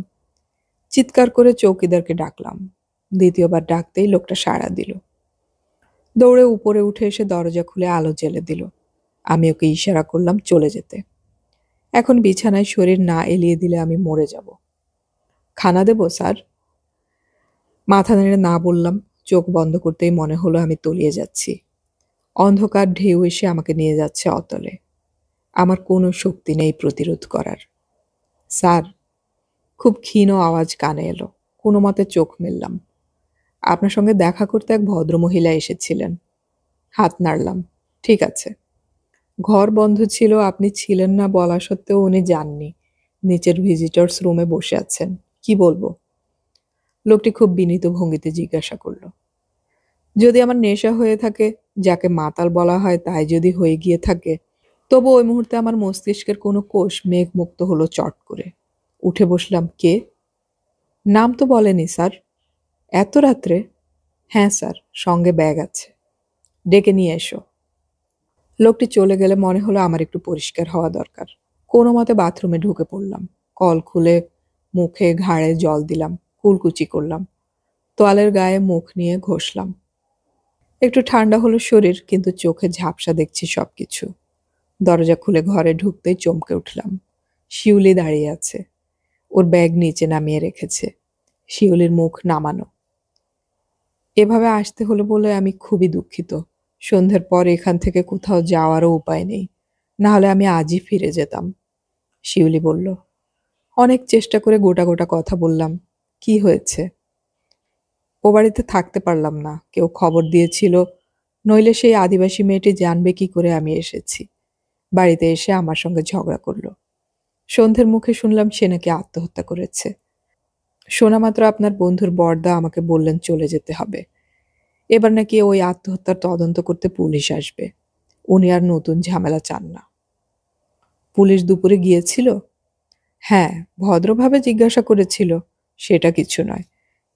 চিৎকার করে চৌকিদারকে ডাকলাম। দ্বিতীয়বার ডাকতেই লোকটা সাড়া দিল। দৌড়ে উপরে উঠে এসে দরজা খুলে আলো জ্বেলে দিল। আমি ওকে ইশারা করলাম চলে যেতে। এখন বিছানায় শরীর না এলিয়ে দিলে আমি মরে যাব। খানা দেব স্যার? মাথা নেড়ে না বললাম। চোখ বন্ধ করতেই মনে হলো আমি তলিয়ে যাচ্ছি। অন্ধকার ঢেউ এসে আমাকে নিয়ে যাচ্ছে অতলে। আমার কোনো শক্তি নেই প্রতিরোধ করার। স্যার, খুব ক্ষীণ আওয়াজ কানে এলো। কোনো মতে চোখ মেললাম। আপনার সঙ্গে দেখা করতে এক ভদ্রমহিলা এসেছিলেন। হাত নাড়লাম। ঠিক আছে। ঘর বন্ধ ছিল, আপনি ছিলেন না বলা সত্ত্বেও উনি যাননি। নিচের ভিজিটর্স রুমে বসে আছেন। কি বলবো? লোকটি খুব বিনীত ভঙ্গিতে জিজ্ঞাসা করল। যদি আমার নেশা হয়ে থাকে, যাকে মাতাল বলা হয় তাই যদি হয়ে গিয়ে থাকে, তবু ওই মুহূর্তে আমার মস্তিষ্কের কোনো কোষ মেঘমুক্ত হলো চট করে। উঠে বসলাম। কে? নাম তো বলেনি স্যার। এত রাত্রে? হ্যাঁ স্যার, সঙ্গে ব্যাগ আছে। ডেকে নিয়ে এসো। লোকটি চলে গেলে মনে হলো আমার একটু পরিষ্কার হওয়া দরকার। কোনো মতে বাথরুমে ঢুকে পড়লাম। কল খুলে মুখে ঘাড়ে জল দিলাম, কুলকুচি করলাম, তোয়ালের গায়ে মুখ নিয়ে ঘষলাম। একটু ঠান্ডা হলো শরীর, কিন্তু চোখে ঝাপসা দেখছি সবকিছু। দরজা খুলে ঘরে ঢুকতেই চমকে উঠলাম। শিউলি দাঁড়িয়ে আছে। ওর ব্যাগ নিচে নামিয়ে রেখেছে। শিউলির মুখ নামানো। এভাবে আসতে হলো বলে আমি খুবই দুঃখিত। সন্ধ্যের পর এখান থেকে কোথাও যাওয়ারও উপায় নেই, না হলে আমি আজই ফিরে যেতাম। শিউলি বলল। অনেক চেষ্টা করে গোটা গোটা কথা বললাম। কি হয়েছে? ও বাড়িতে থাকতে পারলাম না। কেউ খবর দিয়েছিল, নইলে সেই আদিবাসী মেয়েটি জানবে কি করে আমি এসেছি। বাড়িতে এসে আমার সঙ্গে ঝগড়া করলো। সন্ধ্যের মুখে শুনলাম সে নাকি আত্মহত্যা করেছে। শোনা মাত্র আপনার বন্ধুর বড়দা আমাকে বললেন চলে যেতে হবে। এবার নাকি ওই আত্মহত্যার তদন্ত করতে পুলিশ আসবে। উনি আর নতুন ঝামেলা চান না। পুলিশ দুপুরে গিয়েছিল? হ্যাঁ, ভদ্রভাবে জিজ্ঞাসা করেছিল, সেটা কিছু নয়।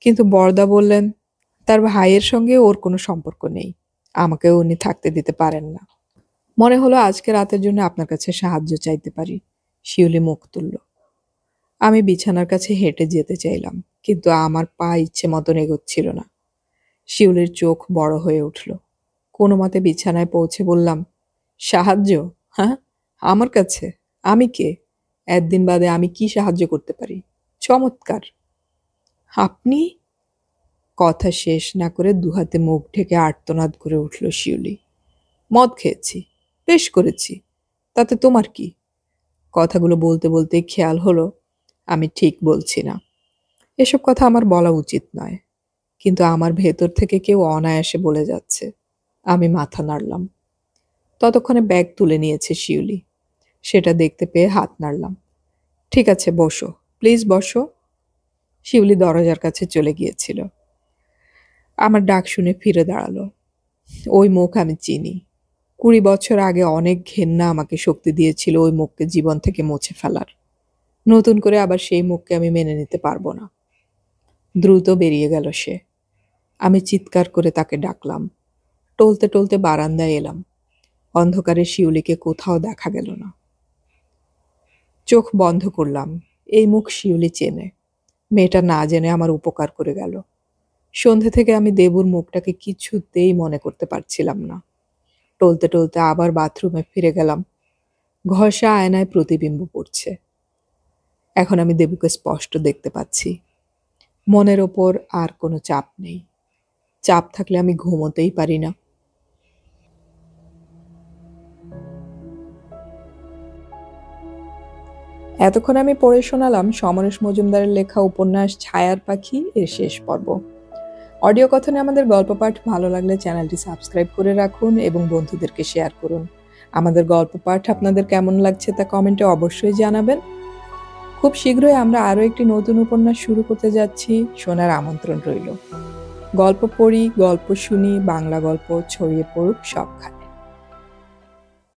কিন্তু বড়দা বললেন তার ভাইয়ের সঙ্গে ওর কোনো সম্পর্ক নেই, আমাকেও উনি থাকতে দিতে পারেন না। মনে হলো আজকে রাতের জন্য আপনার কাছে সাহায্য চাইতে পারি। শিউলি মুখ তুলল। আমি বিছানার কাছে হেঁটে যেতে চাইলাম, কিন্তু আমার পা ইচ্ছে মতন এগোচ্ছিল না। শিউলির চোখ বড় হয়ে উঠল। কোনো মতে বিছানায় পৌঁছে বললাম, সাহায্য? হ্যাঁ, আমার কাছে? আমি কে? একদিন বাদে আমি কি সাহায্য করতে পারি? চমৎকার। আপনি? কথা শেষ না করে দুহাতে মুখ ঢেকে আর্তনাদ করে উঠল শিউলি। মদ খেয়েছি, বেশ করেছি, তাতে তোমার কি? কথাগুলো বলতে বলতে খেয়াল হলো আমি ঠিক বলছি না। এসব কথা আমার বলা উচিত নয়, কিন্তু আমার ভেতর থেকে কেউ অনায়াসে বলে যাচ্ছে। আমি মাথা নাড়লাম। ততক্ষণে ব্যাগ তুলে নিয়েছে শিউলি। সেটা দেখতে পেয়ে হাত নাড়লাম। ঠিক আছে, বসো, প্লিজ বসো। শিউলি দরজার কাছে চলে গিয়েছিল। আমার ডাক শুনে ফিরে দাঁড়ালো। ওই মুখ আমি চিনি। 20 বছর আগে অনেক ঘেন্না আমাকে শক্তি দিয়েছিল ওই মুখকে জীবন থেকে মুছে ফেলার। নতুন করে আবার সেই মুখকে আমি মেনে নিতে পারবো না। দ্রুত বেরিয়ে গেল সে। আমি চিৎকার করে তাকে ডাকলাম। টলতে টলতে বারান্দায় এলাম। অন্ধকারে শিউলিকে কোথাও দেখা গেল না। চোখ বন্ধ করলাম। এই মুখ শিউলি চেনে। মেয়েটা না জেনে আমার উপকার করে গেল। সন্ধে থেকে আমি দেবুর মুখটাকে কিছুতেই মনে করতে পারছিলাম না। টলতে টলতে আবার বাথরুমে ফিরে গেলাম। ঘষা আয়নায় প্রতিবিম্ব পড়ছে। এখন আমি দেবুকে স্পষ্ট দেখতে পাচ্ছি। মনের ওপর আর কোনো চাপ নেই। চাপ থাকলে আমি ঘুমোতেই পারি না। এতক্ষণ আমি পড়ে শোনালাম সমরেশ মজুমদারের লেখা উপন্যাস ছায়ার পাখি এর শেষ পর্ব। অডিও কথনে আমাদের গল্প পাঠ ভালো লাগলে চ্যানেলটি সাবস্ক্রাইব করে রাখুন এবং বন্ধুদেরকে শেয়ার করুন। আমাদের গল্প পাঠ আপনাদের কেমন লাগছে তা কমেন্টে অবশ্যই জানাবেন। খুব শীঘ্রই আমরা আরও একটি নতুন উপন্যাস শুরু করতে যাচ্ছি, শোনার আমন্ত্রণ রইল। গল্প পড়ি, গল্প শুনি, বাংলা গল্প ছড়িয়ে পড়ুক সবখানে।